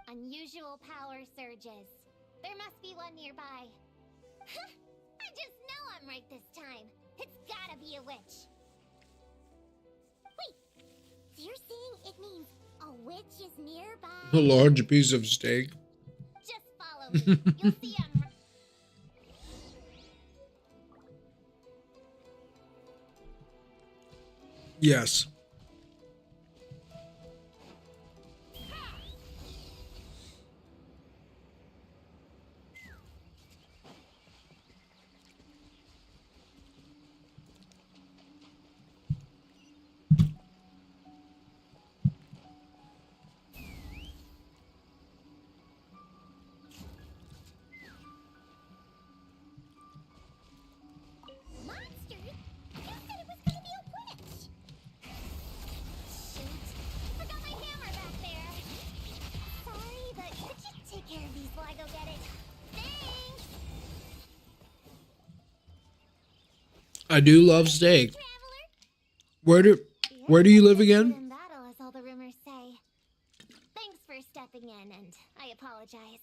Unusual power surges. There must be one nearby. I just know I'm right this time. It's gotta be a witch. Wait, so you're saying it means a witch is nearby? A large piece of steak. Just follow me. You'll see I'm... Yes. I do love steak. Traveler. Where do you live again? In battle, as all the rumors say. Thanks for stepping in, and I apologize.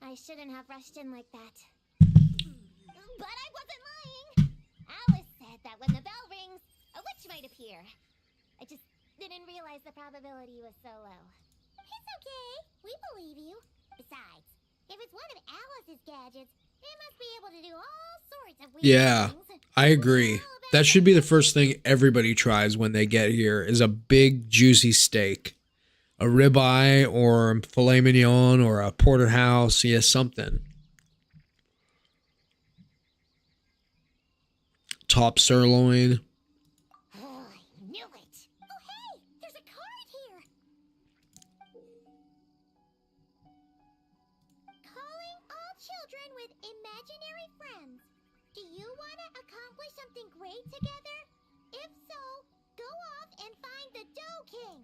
I shouldn't have rushed in like that. But I wasn't lying. Alice said that when the bell rings, a witch might appear. I just didn't realize the probability was so low. It's okay. We believe you. Besides, if it's one of Alice's gadgets, it must be able to do all sorts of weird Yeah, things. I agree. That should be the first thing everybody tries when they get here is a big juicy steak. A ribeye or filet mignon or a porterhouse, yeah, something. Top sirloin. Oh, I knew it. Oh, hey, there's a card here. Calling all children with imaginary friends. Do you want to accomplish something great together? If so, go off and find the Dough King.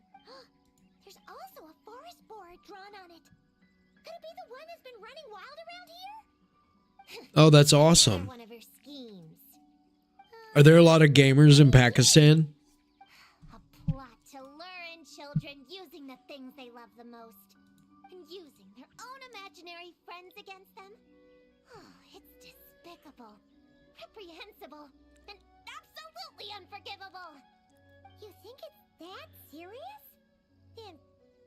There's also a forest board drawn on it. Could it be the one that's been running wild around here? Oh, that's awesome. One of her schemes. Are there a lot of gamers in Pakistan? A plot to lure in children using the things they love the most. And using their own imaginary friends against them. Oh, it's despicable. Reprehensible. And absolutely unforgivable. You think it's that serious? Then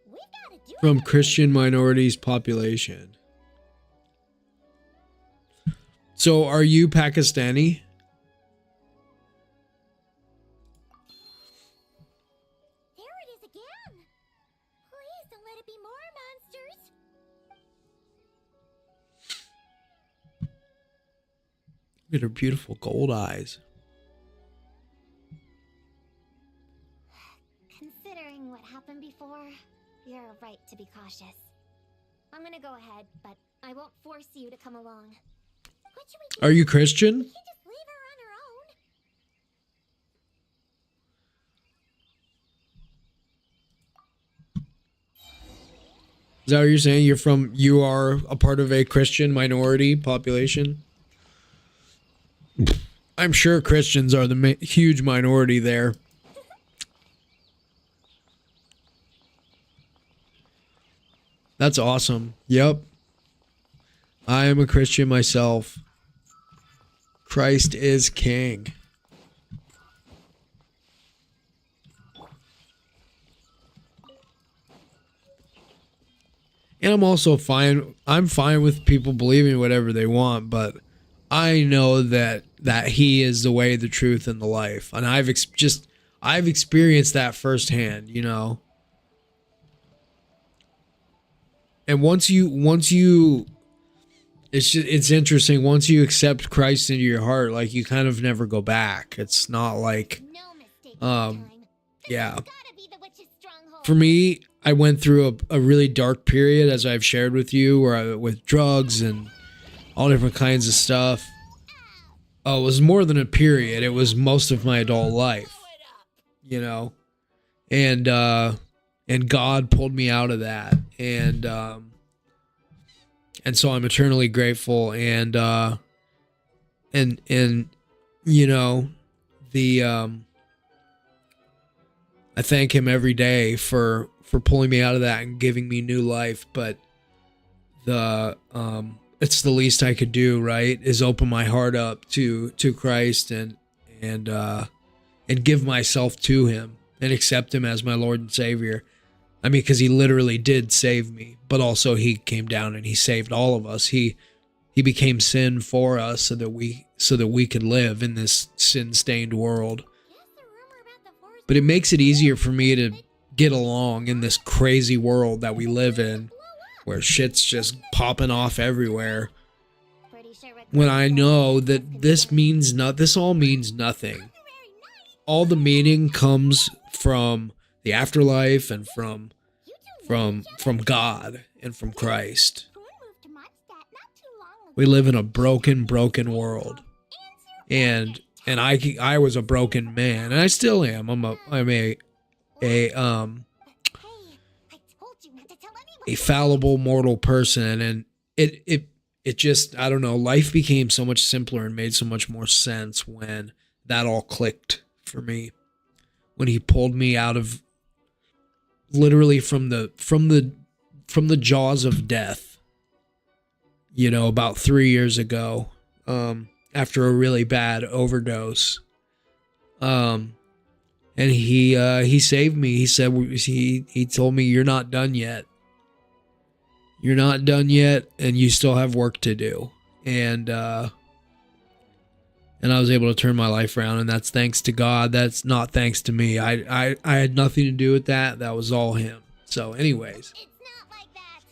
we've got to do From something. Christian minorities population. So are you Pakistani? There it is again. Please don't let it be more monsters. Look at her beautiful gold eyes. Considering what happened before, you're right to be cautious. I'm gonna go ahead, but I won't force you to come along. What should we do? Are you Christian? We can just leave her on her own. Is that what you're saying? You are a part of a Christian minority population? I'm sure Christians are the huge minority there. That's awesome. Yep. I am a Christian myself. Christ is King. And I'm also fine. I'm fine with people believing whatever they want, but I know that he is the way, the truth, and the life, and I've experienced that firsthand, you know. And once you, it's interesting. Once you accept Christ into your heart, like you kind of never go back. It's not like, No mistake this um, time. This yeah. has gotta be the witch's stronghold. For me, I went through a really dark period, as I've shared with you, with drugs and all different kinds of stuff. Oh, it was more than a period. It was most of my adult life, you know, and God pulled me out of that. And so I'm eternally grateful. And you know, I thank him every day for pulling me out of that and giving me new life. But it's the least I could do, right? Is open my heart up to Christ and give myself to him and accept him as my Lord and Savior. I mean, because he literally did save me, but also he came down and he saved all of us. He became sin for us so that we could live in this sin-stained world. But it makes it easier for me to get along in this crazy world that we live in, where shit's just popping off everywhere, when I know that this all means nothing. All the meaning comes from the afterlife and from God and from Christ. We live in a broken world. And I was a broken man, and I still am. I'm a fallible mortal person, and it just, I don't know, life became so much simpler and made so much more sense when that all clicked for me when he pulled me out of literally from the jaws of death, you know, about 3 years ago, after a really bad overdose. And he saved me. He said, he told me, "You're not done yet. You're not done yet, and you still have work to do." And I was able to turn my life around, and that's thanks to God. That's not thanks to me. I had nothing to do with that. That was all him. So anyways, It's not like that.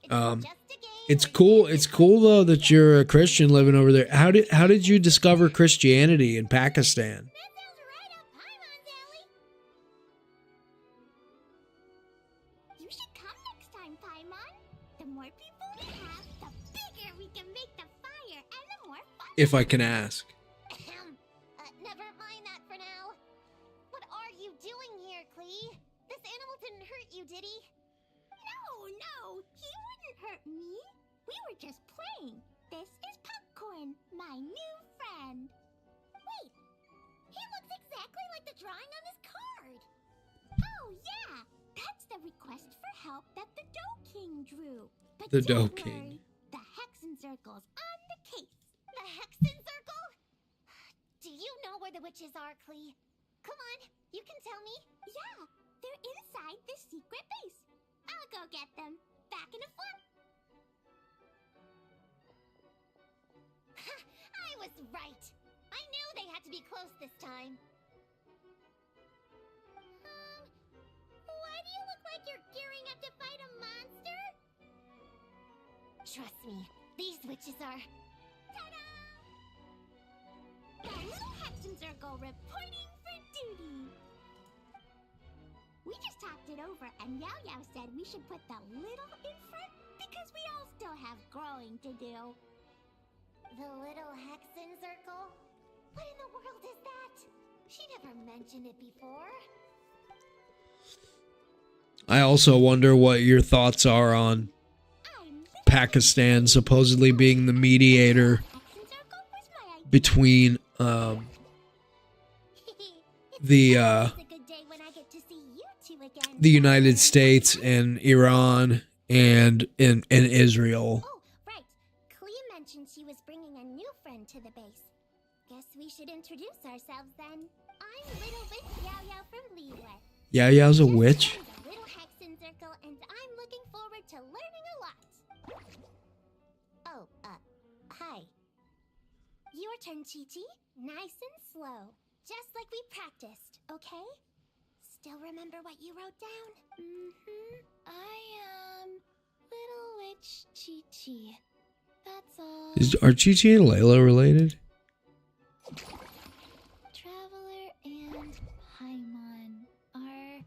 It's just a game. it's cool. It's cool though that you're a Christian living over there. How did you discover Christianity in Pakistan? That sounds right up Paimon's alley. You should come next time, Paimon. The more people we have, the bigger we can make the fire, and the more fun. If I can ask. Never mind that for now. What are you doing here, Klee? This animal didn't hurt you, did he? No, he wouldn't hurt me. We were just playing. This is Popcorn, my new friend. Wait, he looks exactly like the drawing on this card. Oh, yeah, that's the request for help that the Dough King drew. But The don't Dough King. worry, the Hexen Circle's on the case. The Hexen Circle? Do you know where the witches are, Klee? Come on, you can tell me. Yeah, they're inside the secret base. I'll go get them. Back in a fort. I was right. I knew they had to be close this time. Why do you look like you're gearing up to fight a monster? Trust me, these witches are... Ta-da! The Little Hexen Circle reporting for duty. We just talked it over, and Yao Yao said we should put the little in front because we all still have growing to do. The Little Hexen Circle? What in the world is that? She never mentioned it before. I also wonder what your thoughts are on Pakistan supposedly being the mediator Hexen Circle was my idea. between the It's a good day when I get to see you two again. the United States and Iran and Israel. Oh, right. Clea mentioned she was bringing a new friend to the base. Guess we should introduce ourselves then. I'm Little Witch Yao Yao from Liyue. Yao Yao's a Just witch? joined the Little Hexen Circle, and I'm looking forward to learning a lot. Oh, hi. Your turn, Chi-Chi. Nice and slow. Just like we practiced, okay? Still remember what you wrote down? I am Little Witch Chi-Chi. That's all. Are Chi-Chi and Layla related? Traveler and Paimon are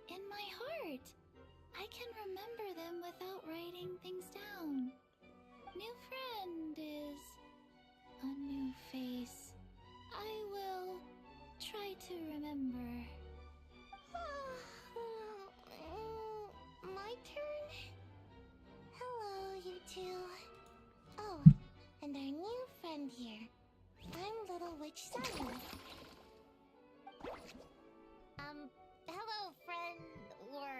in my heart. I can remember them without writing things down. New friend is a new face. I will try to remember. My turn? Hello, you two. Oh, and our new friend here. I'm Little Witch Sunny. Hello, friend, or,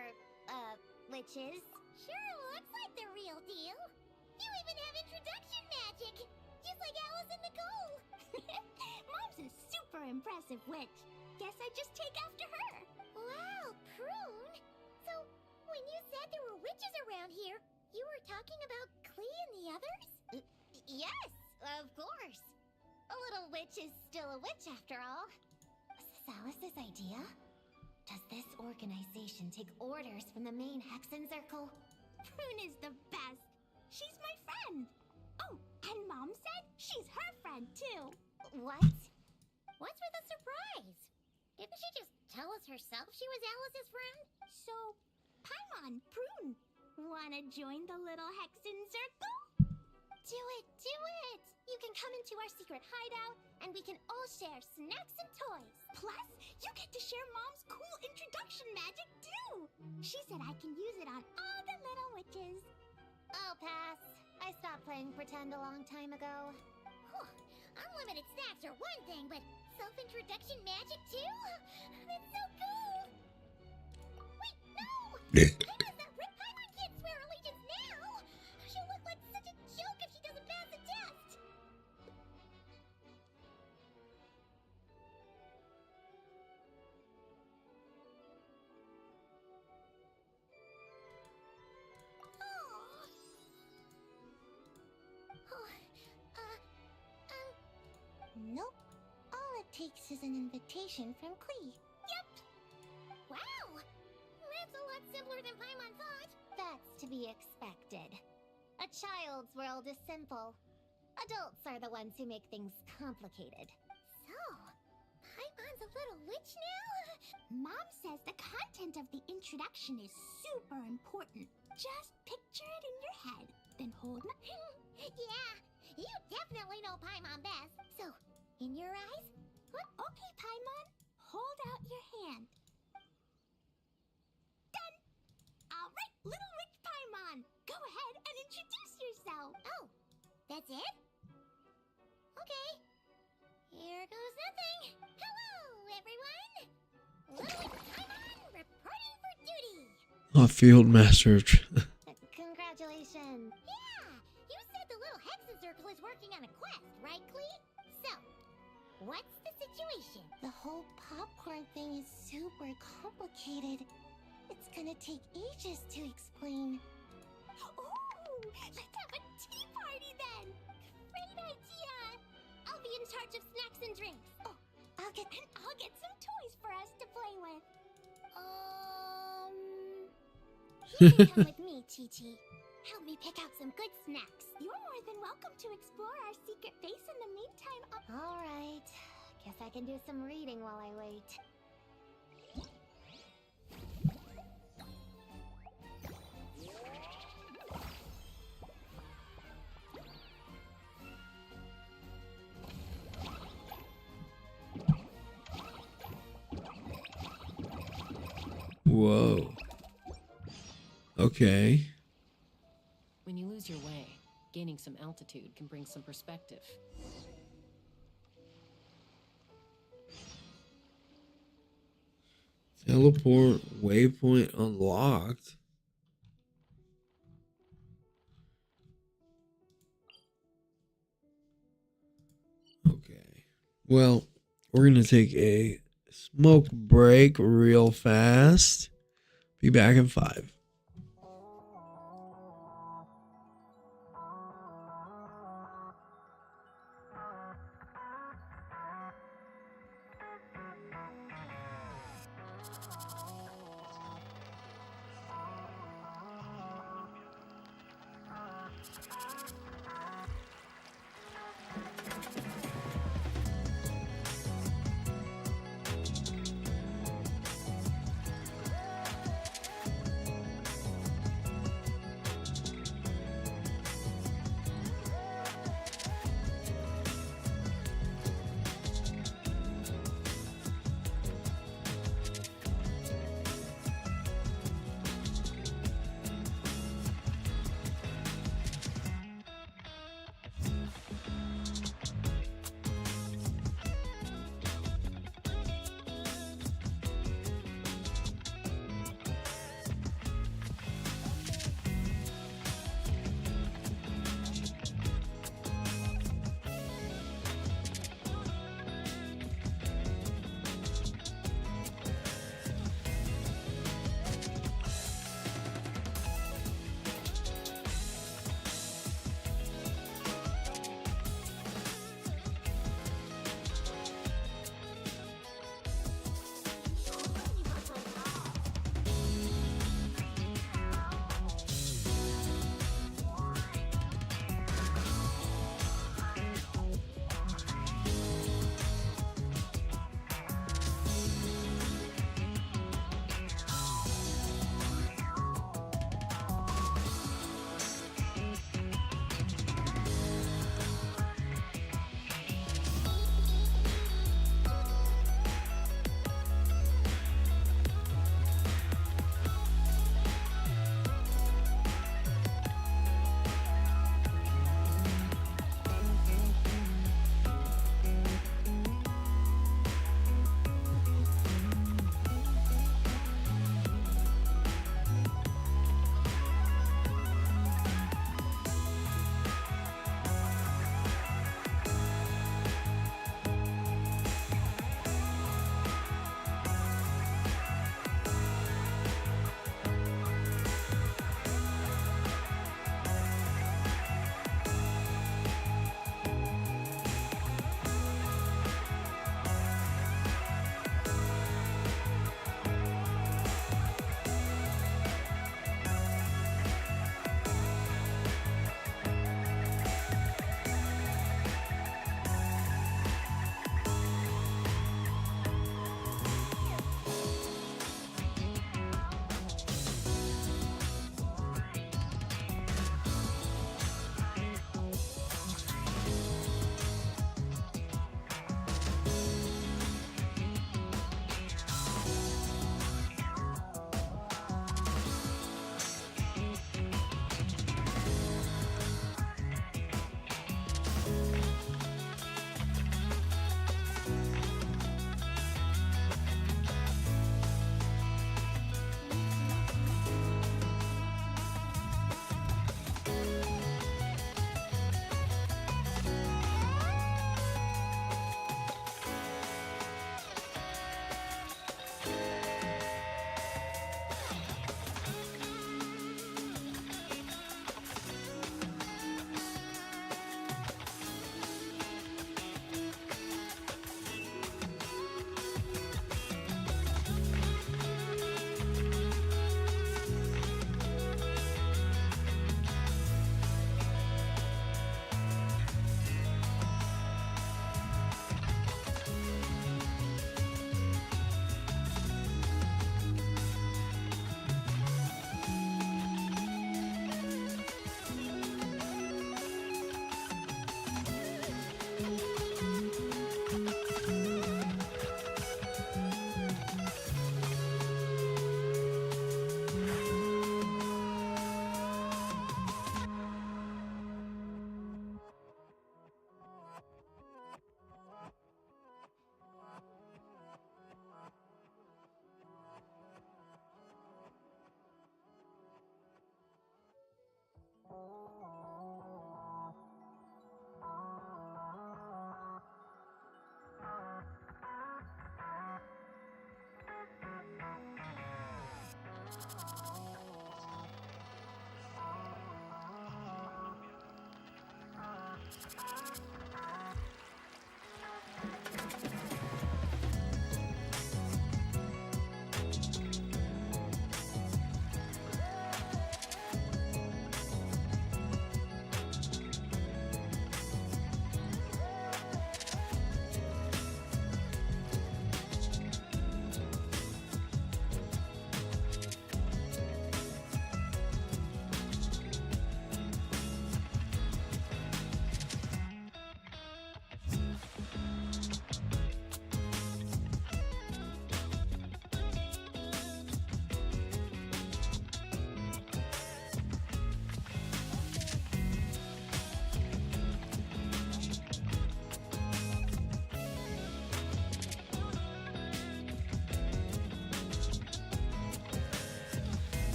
witches. Sure looks like the real deal. You even have introduction magic, just like Alice and Nicole. Mom's a super impressive witch. Guess I just take after her. Wow, Prune. So, when you said there were witches around here, you were talking about Klee and the others? Yes, of course. A little witch is still a witch after all. Was this Alice's idea? Does this organization take orders from the main Hexen Circle? Prune is the best. She's my friend. Oh, and Mom said she's her friend too. What? What's with the surprise? Didn't she just tell us herself she was Alice's friend? So, Paimon, Prune, wanna join the Little Hexen Circle? Do it, do it! You can come into our secret hideout, and we can all share snacks and toys. Plus, you get to share Mom's cool introduction magic, too! She said I can use it on all the little witches. I'll pass. I stopped playing pretend a long time ago. Whew. Unlimited snacks are one thing, but self-introduction magic too? That's so cool! Wait, no! How does that Rip Paimon kid swear allegiance now? She'll look like such a joke if she doesn't pass the test! Nope. All it takes is an invitation from Klee. Yep. Wow! That's a lot simpler than Paimon thought. That's to be expected. A child's world is simple. Adults are the ones who make things complicated. So, Paimon's a little witch now? Mom says the content of the introduction is super important. Just picture it in your head, then hold my... Yeah, you definitely know Paimon best. So, in your eyes? Okay, Paimon. Hold out your hand. Done! Alright, little witch Paimon. Go ahead and introduce yourself. Oh, that's it? Okay. Here goes nothing. Hello, everyone. Little witch Paimon reporting for duty. Oh, Field Master. Congratulations. Yeah, you said the little Hexen Circle is working on a quest, right, Klee? So, what's the situation? The whole popcorn thing is super complicated. It's gonna take ages to explain. Ooh, let's have a tea party then! Great idea! I'll be in charge of snacks and drinks. Oh, I'll get some toys for us to play with. You can come with me, Chi-Chi. Help me pick out some good snacks. You're more than welcome to explore our secret base in the meantime. All right. Guess I can do some reading while I wait. Whoa. Okay. When you lose your way, gaining some altitude can bring some perspective. Teleport waypoint unlocked. Okay. Well, we're going to take a smoke break real fast. Be back in 5.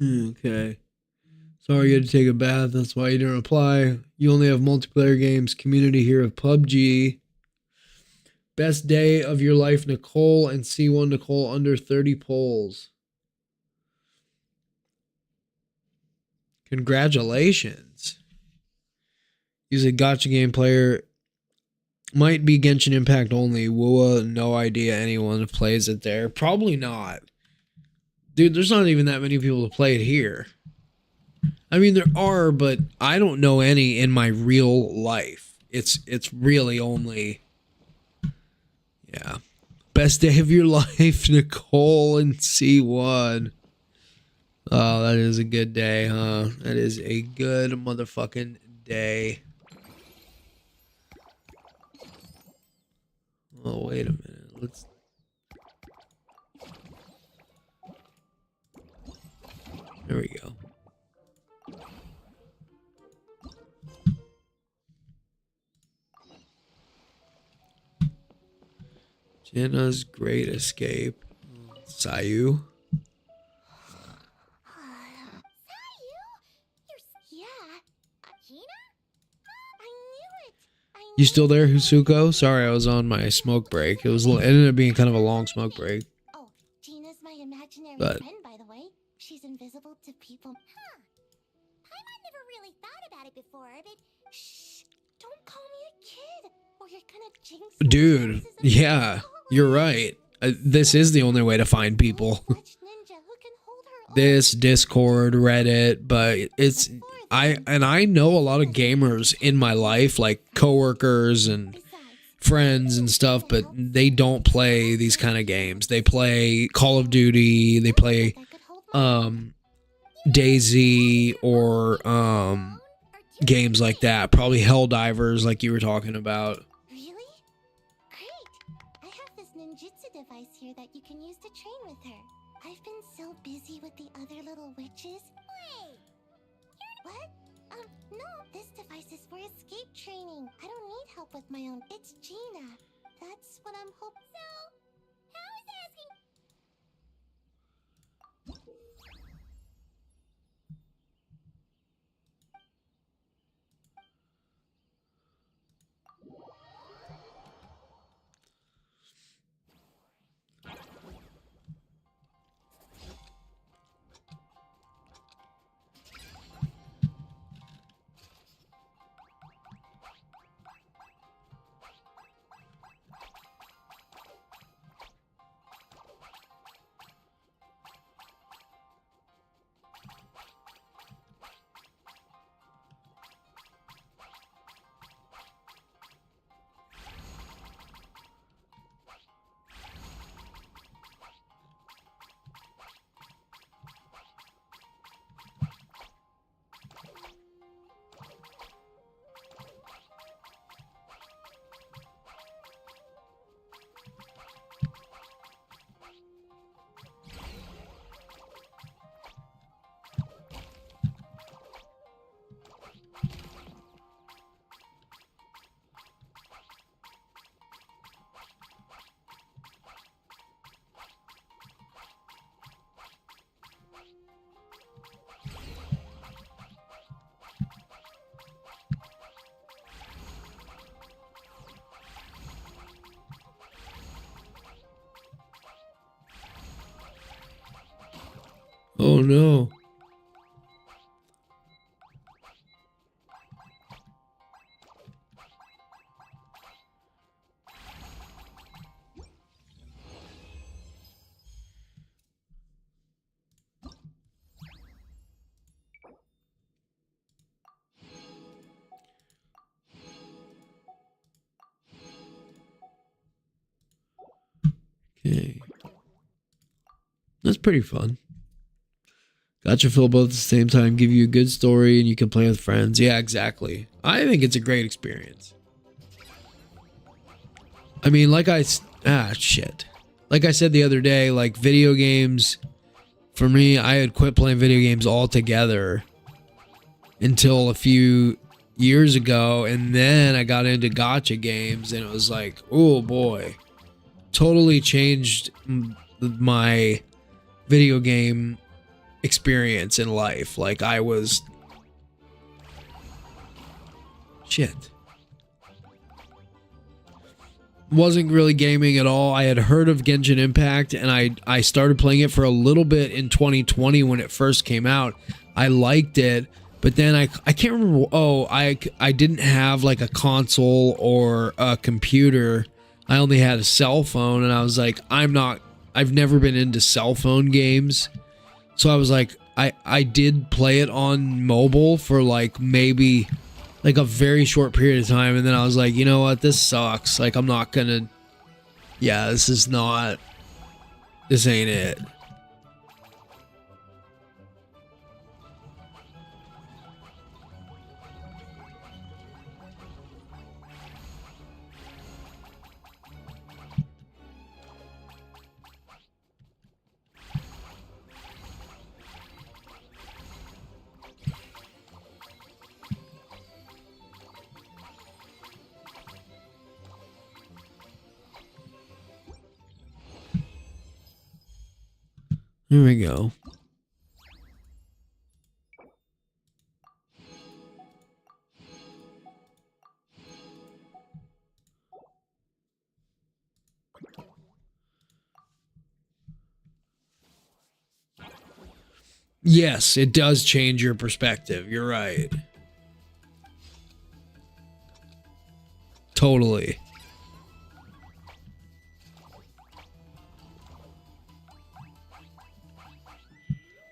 Okay. Sorry you had to take a bath. That's why you didn't reply. You only have multiplayer games. Community here of PUBG. Best day of your life, Nicole, and C1 Nicole under 30 polls. Congratulations. He's a gotcha game player. Might be Genshin Impact only. Wua, no idea anyone plays it there. Probably not. Dude, there's not even that many people to play it here. I mean, there are, but I don't know any in my real life. It's really only... Yeah. Best day of your life, Nicole and C1. Oh, that is a good day, huh? That is a good motherfucking day. Oh, wait a minute. Let's... There we go. Jenna's Great Escape. Let's Sayu. Yeah. Akina? I knew it. You still there, Husuko? Sorry, I was on my smoke break. It ended up being kind of a long smoke break. Oh, Gina's my imaginary But- friend, by the way. She's invisible to people. Huh. Paimon never really thought about it before, but shh. Don't call me a kid, or you're gonna jinx my Dude, chances of yeah, you're right. This is the only way to find people. Fletch ninja who can hold her own. This, Discord, Reddit, but it's I know a lot of gamers in my life, like coworkers and Besides, friends and stuff, but they don't play these kind of games. They play Call of Duty, they play I could hold my DayZ or games like that. Probably Helldivers like you were talking about. Really? Great! I have this ninjutsu device here that you can use to train with her. I've been so busy with the other little witches. Wait! What? No, this device is for escape training. I don't need help with my own. It's Gina. That's what I'm hoping. So, how is asking? Oh no. Okay. That's pretty fun. Gotcha fill both at the same time, give you a good story, and you can play with friends. Yeah, exactly. I think it's a great experience. I mean, like I said the other day, like video games, for me, I had quit playing video games altogether until a few years ago, and then I got into gacha games, and it was like, oh boy, totally changed my video game experience in life. Like I was wasn't really gaming at all. I had heard of Genshin Impact, and I started playing it for a little bit in 2020 when it first came out. I liked it, but then I can't remember. Oh, I didn't have like a console or a computer. I only had a cell phone, and I was like, I've never been into cell phone games. So I was like, I did play it on mobile for like maybe like a very short period of time, and then I was like, you know what, this sucks. Like I'm not gonna, yeah, this ain't it. Here we go. Yes, it does change your perspective. You're right. Totally.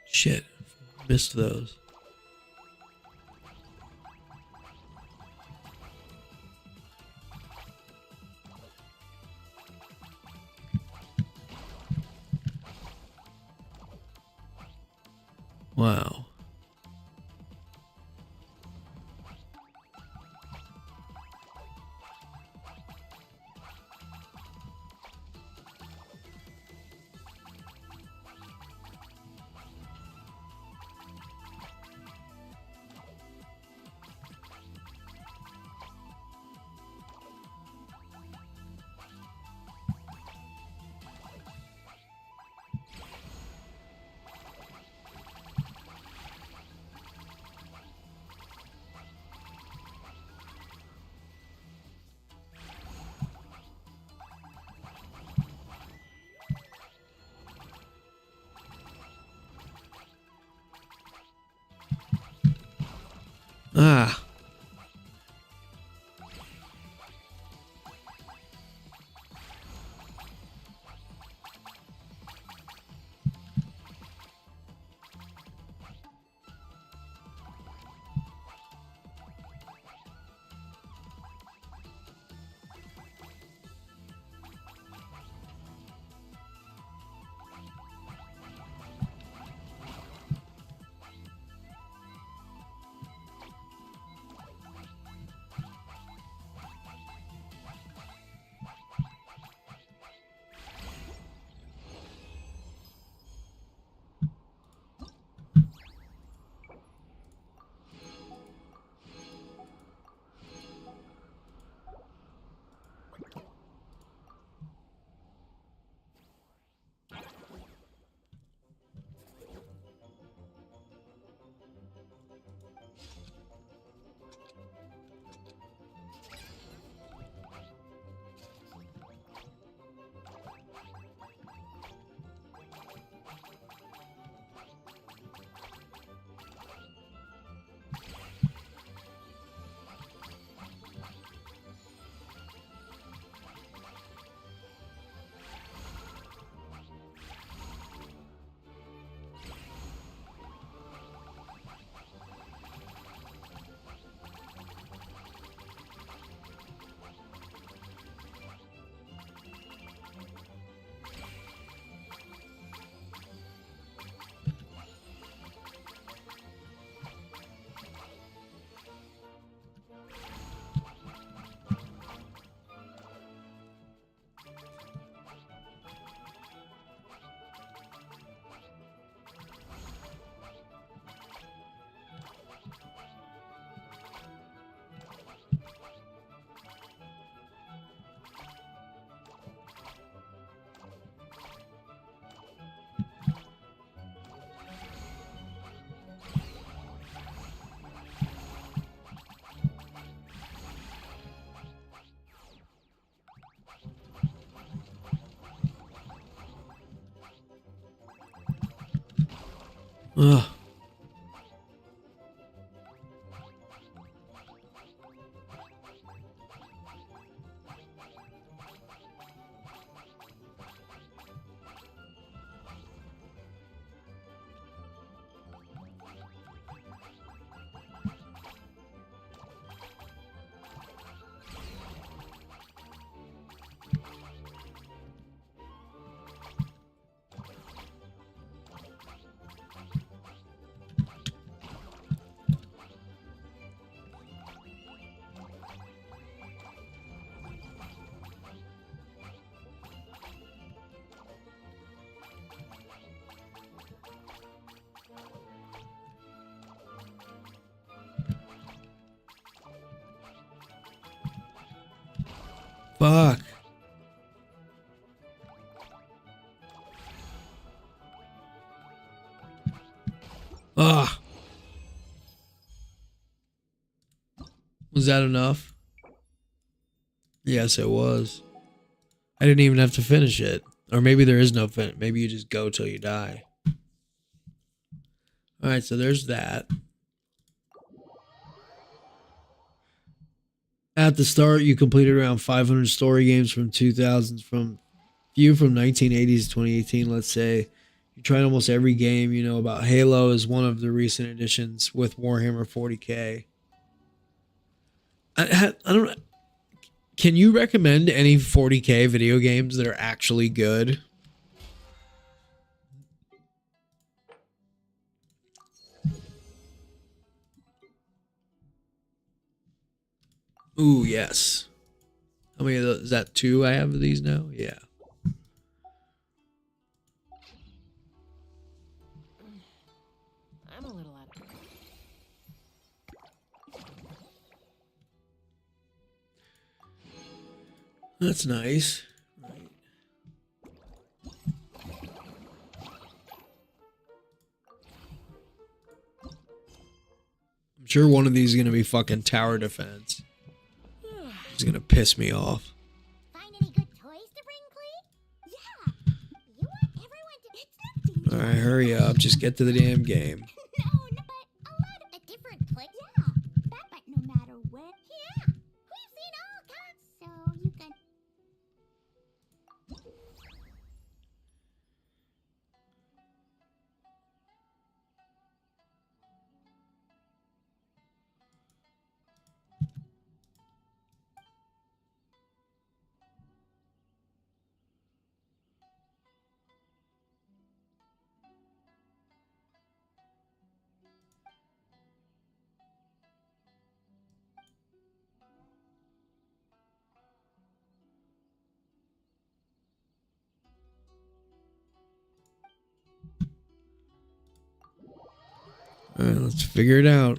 Shit. Missed those. Wow. Ah. Ugh. Fuck. Was that enough? Yes, it was. I didn't even have to finish it. Or maybe there is no finish. Maybe you just go till you die. Alright, so there's that. At the start, you completed around 500 story games from 2000s, from 1980s to 2018, let's say. You tried almost every game you know about. Halo is one of the recent additions with Warhammer 40k. I don't. Can you recommend any 40k video games that are actually good? Ooh, yes. How many of those? Is that 2 I have of these now? Yeah. I'm a little out of That's nice. Right. I'm sure one of these is going to be fucking tower defense. It's going to piss me off. Find any good toys to bring, Clee? Yeah. You want everyone to. It's not dangerous. Alright, hurry up. Just get to the damn game. No, but a lot of a different place. Yeah. But no matter where. Yeah. We've seen all kinds. So you can. Alright, let's figure it out.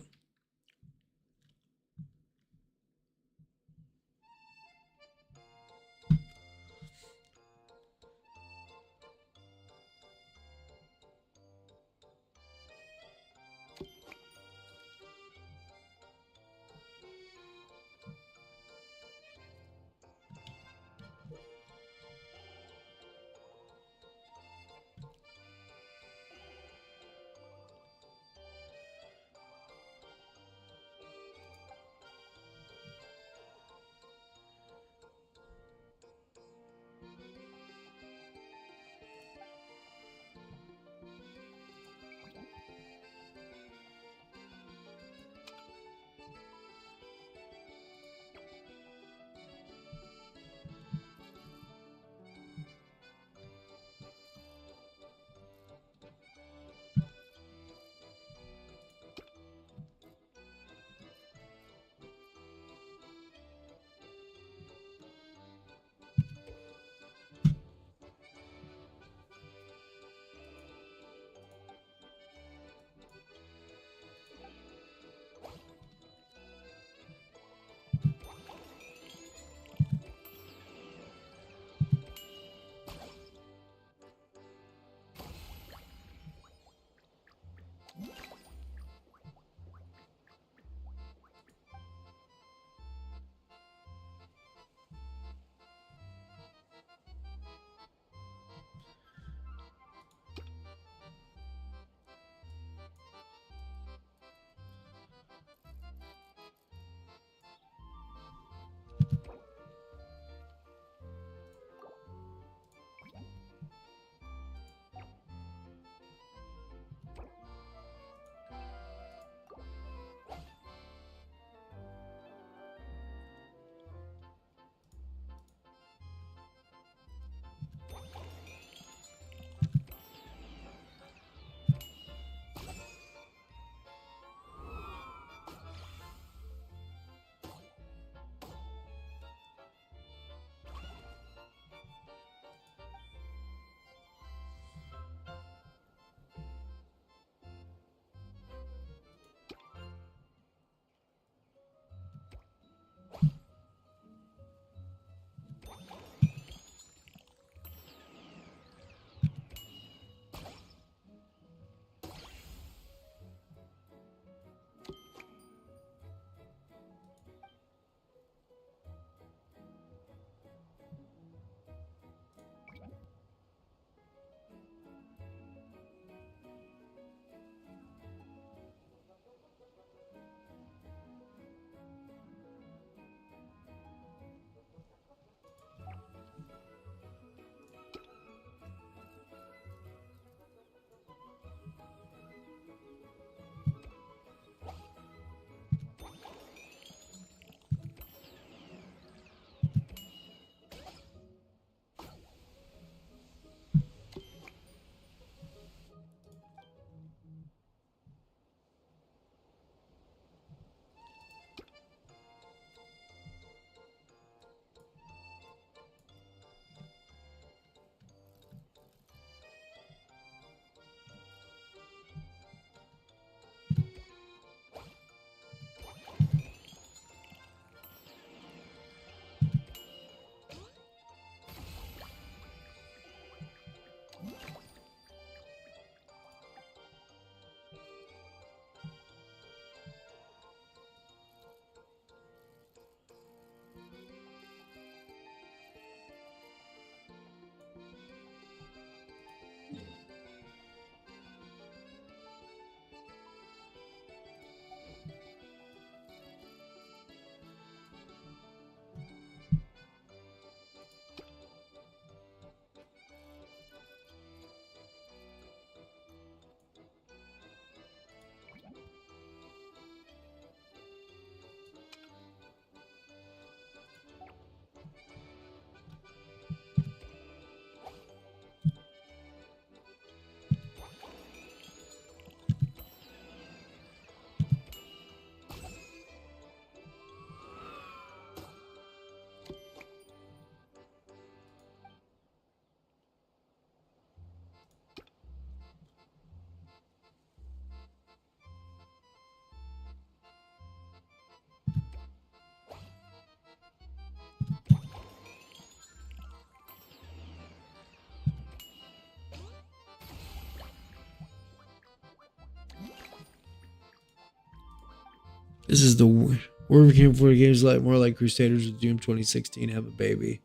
This is the Warhammer Came 40 games like more like Crusaders with Doom 2016 have a baby.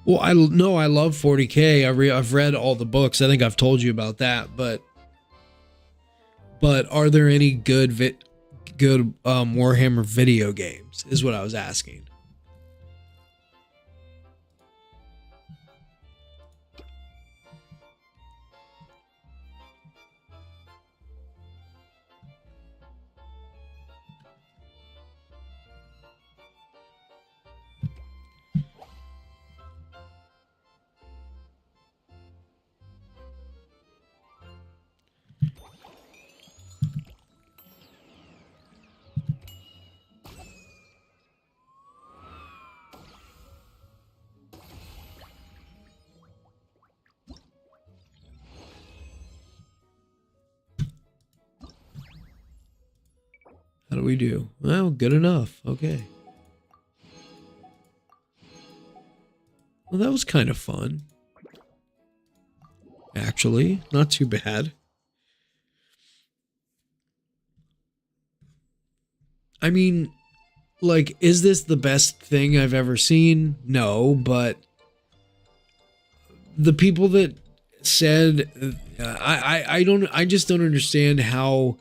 Well, I love 40K. I've read all the books. I think I've told you about that. But are there any good Warhammer video games? Is what I was asking. How do we do? Well, good enough. Okay. Well, that was kind of fun. Actually, not too bad. I mean, like, is this the best thing I've ever seen? No, but the people that said, I just don't understand how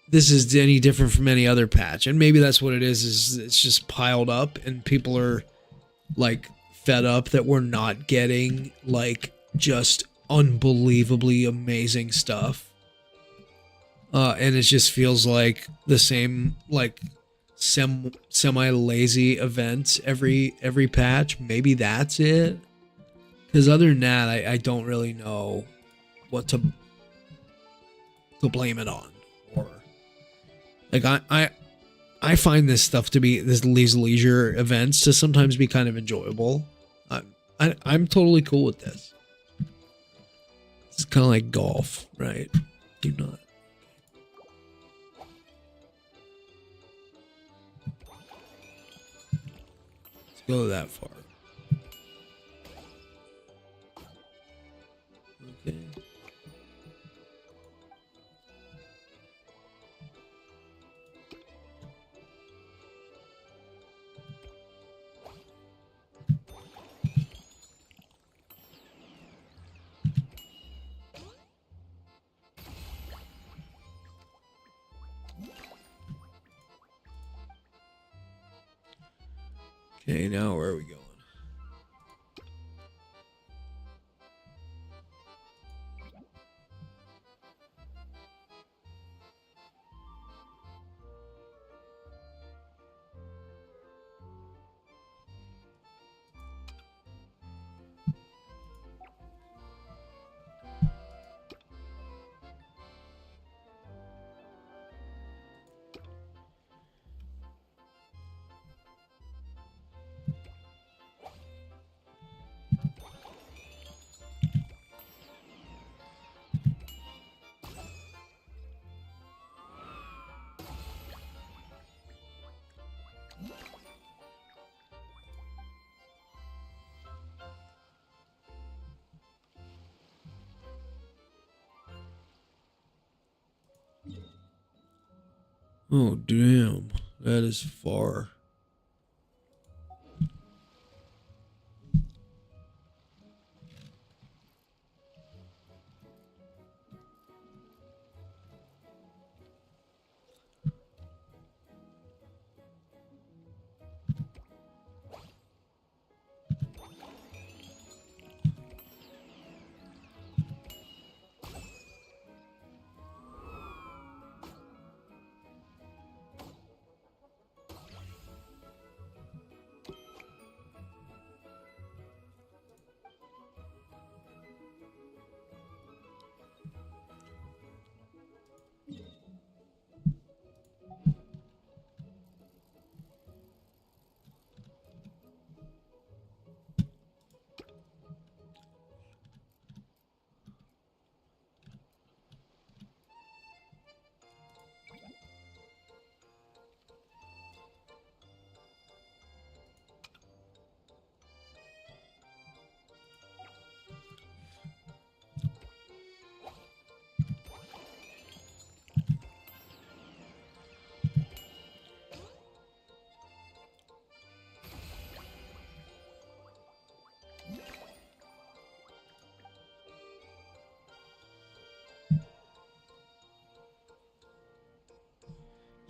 this is any different from any other patch. And maybe that's what it is it's just piled up and people are like fed up that we're not getting like just unbelievably amazing stuff. And it just feels like the same like semi lazy events every patch. Maybe that's it. Because other than that, I don't really know what to blame it on. Or like I find this stuff to be these leisure events to sometimes be kind of enjoyable. I'm totally cool with this. It's kind of like golf, right? Do not. Let's go that far. Okay. Okay, now where are we going? Oh, damn. That is far.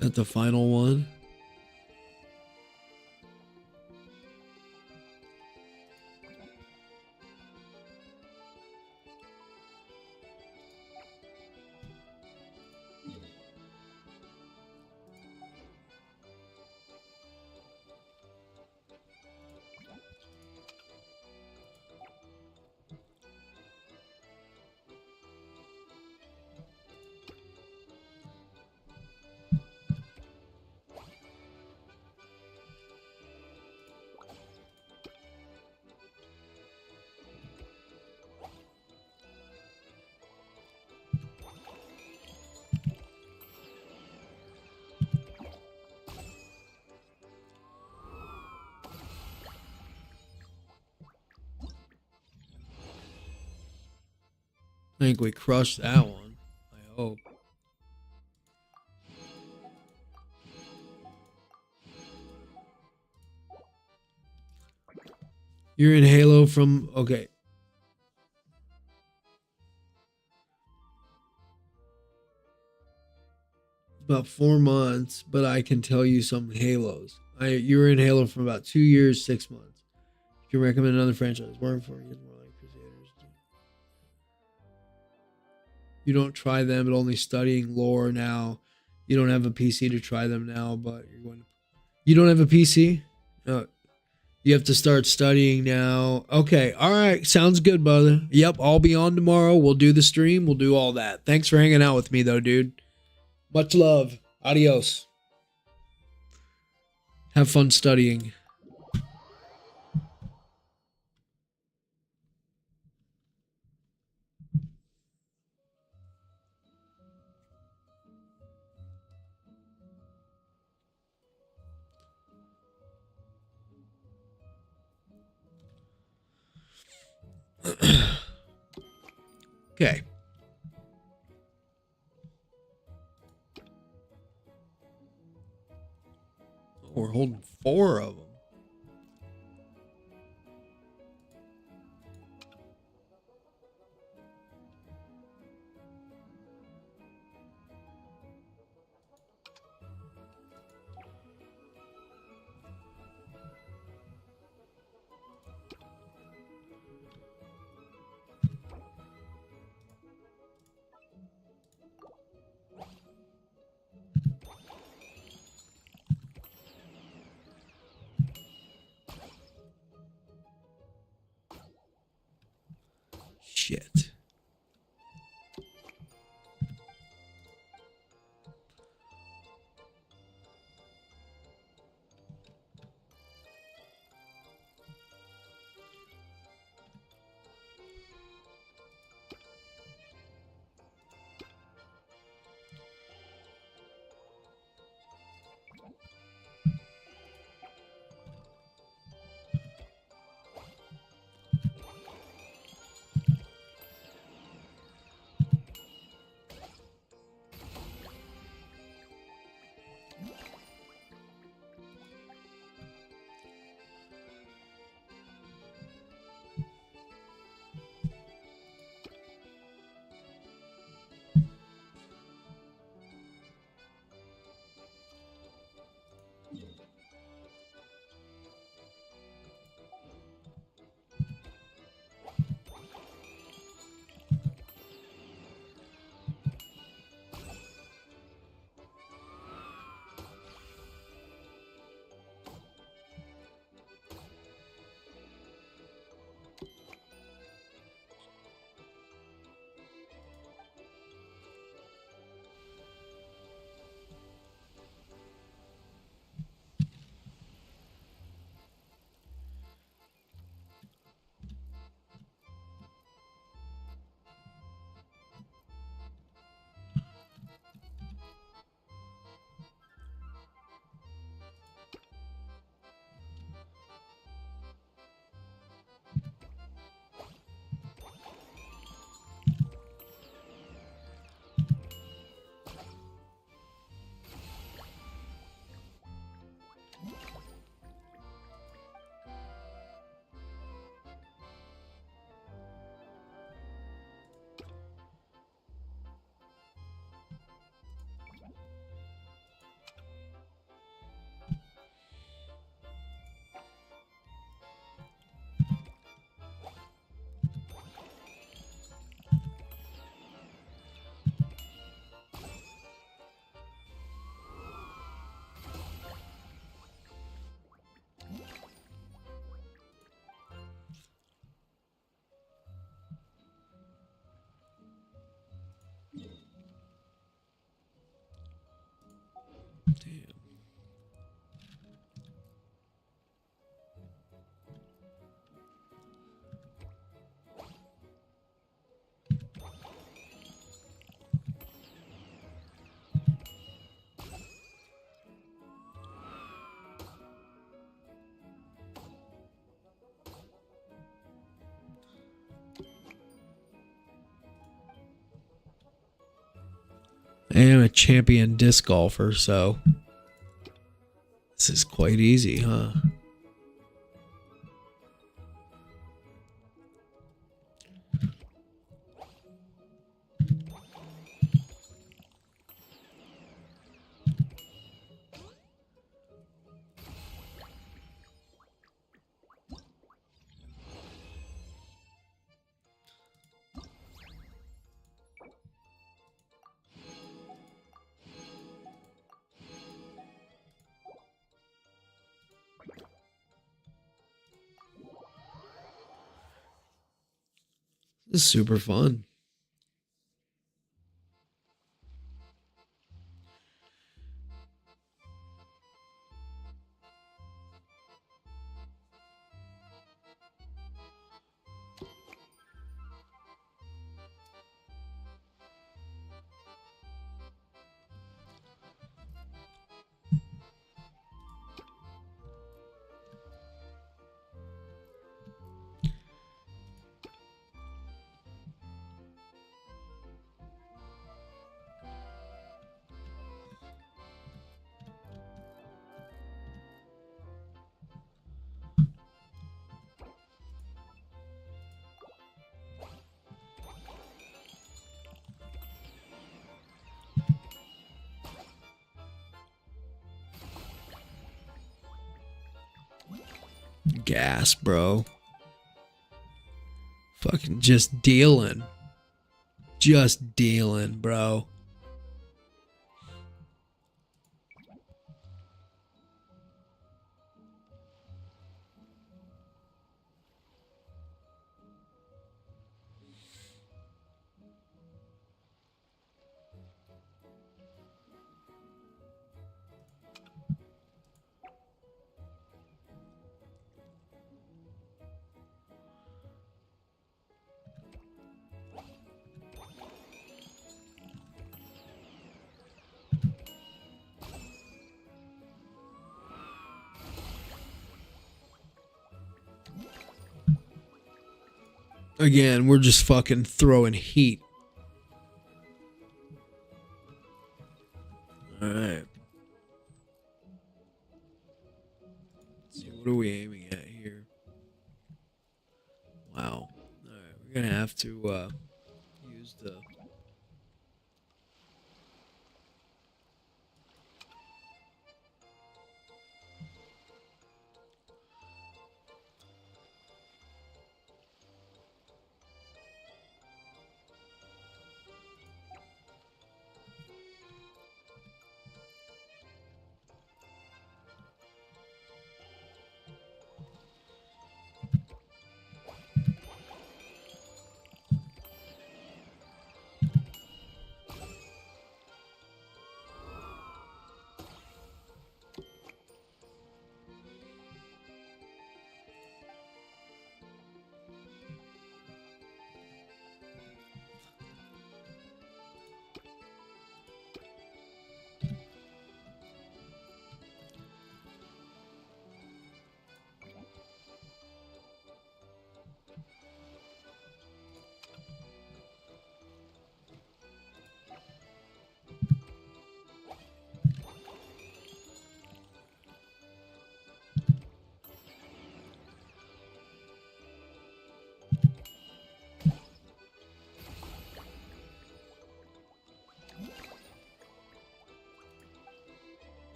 Is that the final one? I think we crushed that one. I hope. You're in Halo from... Okay. About 4 months, but I can tell you some Halos. You were in Halo for about 2 years, 6 months. If you recommend another franchise, working for you, more like Crusaders. You don't try them, but only studying lore now. You don't have a PC to try them now, but you're going to... You don't have a PC? No. You have to start studying now. Okay. All right. Sounds good, brother. Yep. I'll be on tomorrow. We'll do the stream. We'll do all that. Thanks for hanging out with me, though, dude. Much love. Adios. Have fun studying. Okay. Oh, we're holding 4 of them. Shit. I am a champion disc golfer, so this is quite easy, huh? This is super fun. Gas, bro. Fucking just dealing. Just dealing, bro. Again, we're just fucking throwing heat. Alright. Let's see, what are we aiming at here? Wow. Alright, we're gonna have to use the...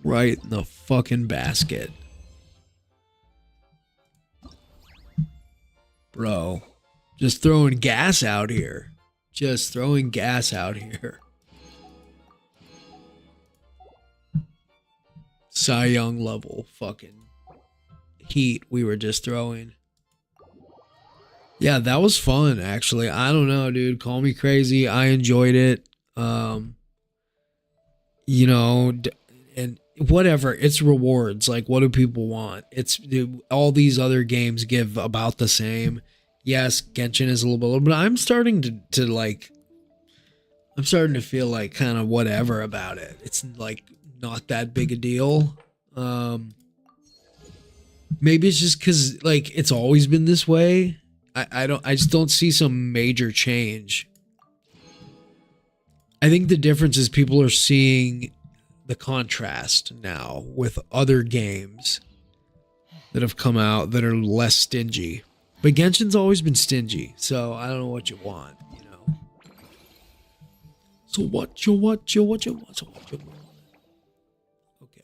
Right in the fucking basket. Bro, just throwing gas out here. Just throwing gas out here. Cy Young level fucking heat we were just throwing. Yeah, that was fun, actually. I don't know, dude. Call me crazy. I enjoyed it. You know, and whatever. It's rewards. Like, what do people want? All these other games give about the same. Yes, Genshin is a little bit low, but I'm starting to like. I'm starting to feel like kind of whatever about it. It's like not that big a deal. Maybe it's just because like it's always been this way. I just don't see some major change. I think the difference is people are seeing the contrast now with other games that have come out that are less stingy. But Genshin's always been stingy, so I don't know what you want, you know. So what you want? Okay.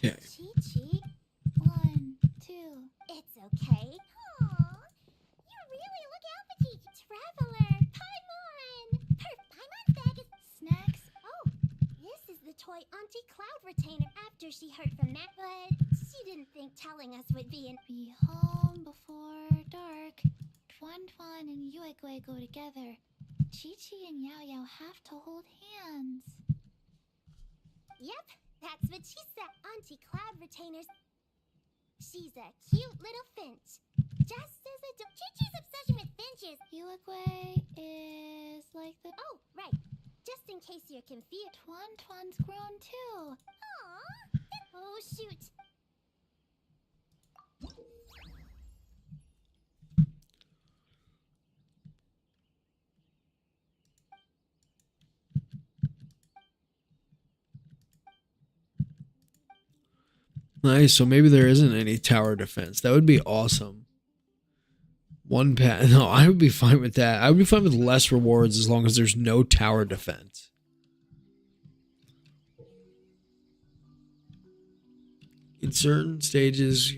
Okay. Chi-Chi? 1, 2. It's okay. Aww. You really look appetite. Traveler. Paimon. Her Paimon's bag is snacks. Oh, this is the toy Auntie Cloud retainer after she heard from Matt, but she didn't think telling us would be home before dark. Tuan Tuan and Yuegui go together. Chi-Chi and Yao Yao have to hold hands. Yep, that's what she said. Auntie Cloud retainers. She's a cute little finch. Just as Chi-Chi's obsession with finches. Yuegui is like the... Oh, right. Just in case you're confused. Tuan Tuan's grown too. Aww. Oh, shoot. Nice. So maybe there isn't any tower defense. That would be awesome. One pat. No, I would be fine with that. I would be fine with less rewards as long as there's no tower defense. In certain stages.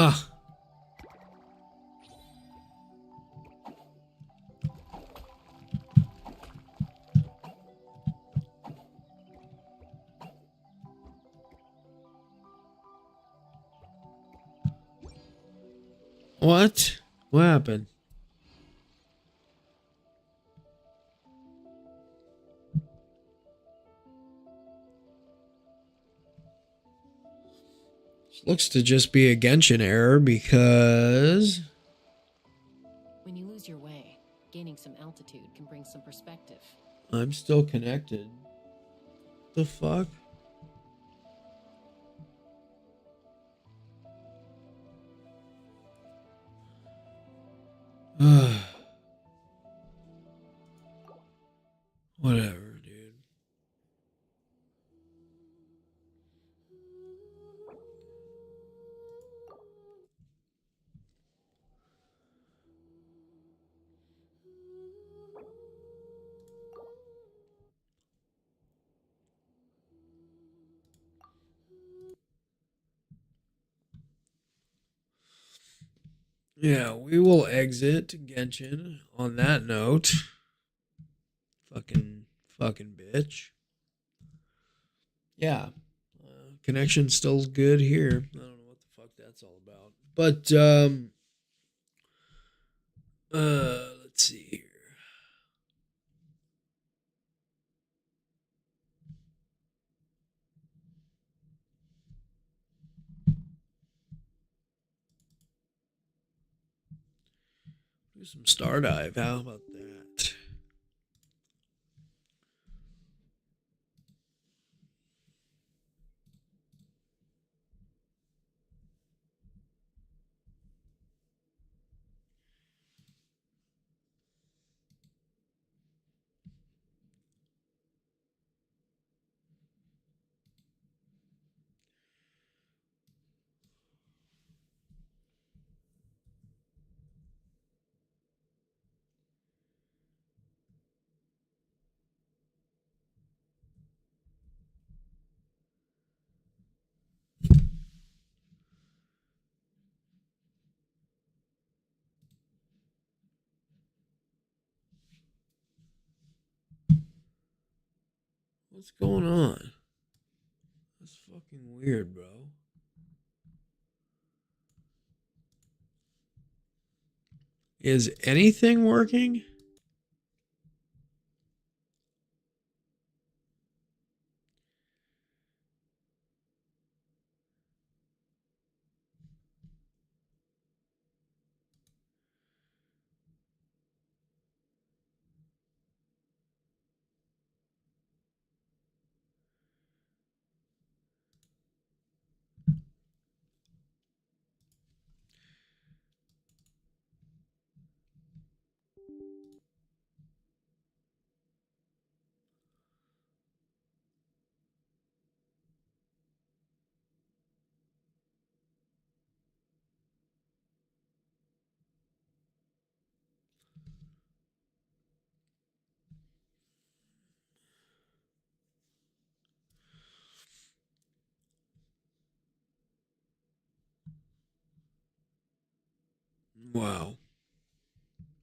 Ah. What? What happened? Looks to just be a Genshin error because When you lose your way, gaining some altitude can bring some perspective. I'm still connected. The fuck? Whatever, dude. Yeah, we will exit Genshin on that note. Fucking bitch. Yeah. Connection's still good here. I don't know what the fuck that's all about. But let's see here. Do some star dive. How about that? What's going on? That's fucking weird, bro. Is anything working? Wow.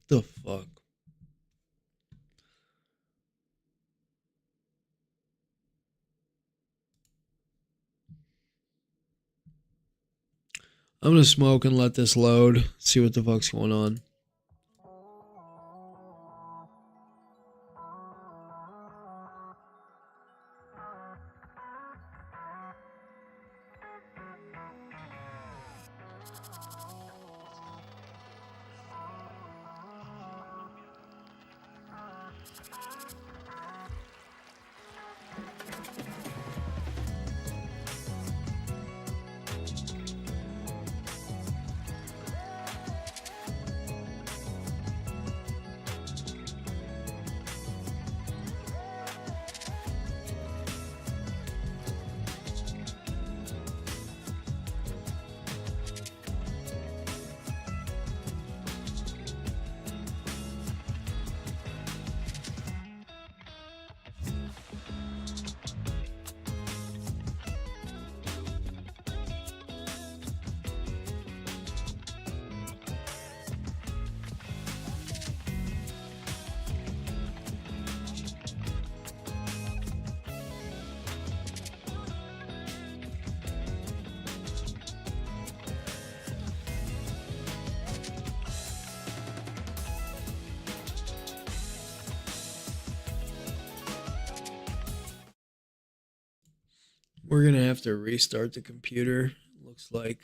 The fuck? I'm gonna smoke and let this load. See what the fuck's going on. We're gonna have to restart the computer. Looks like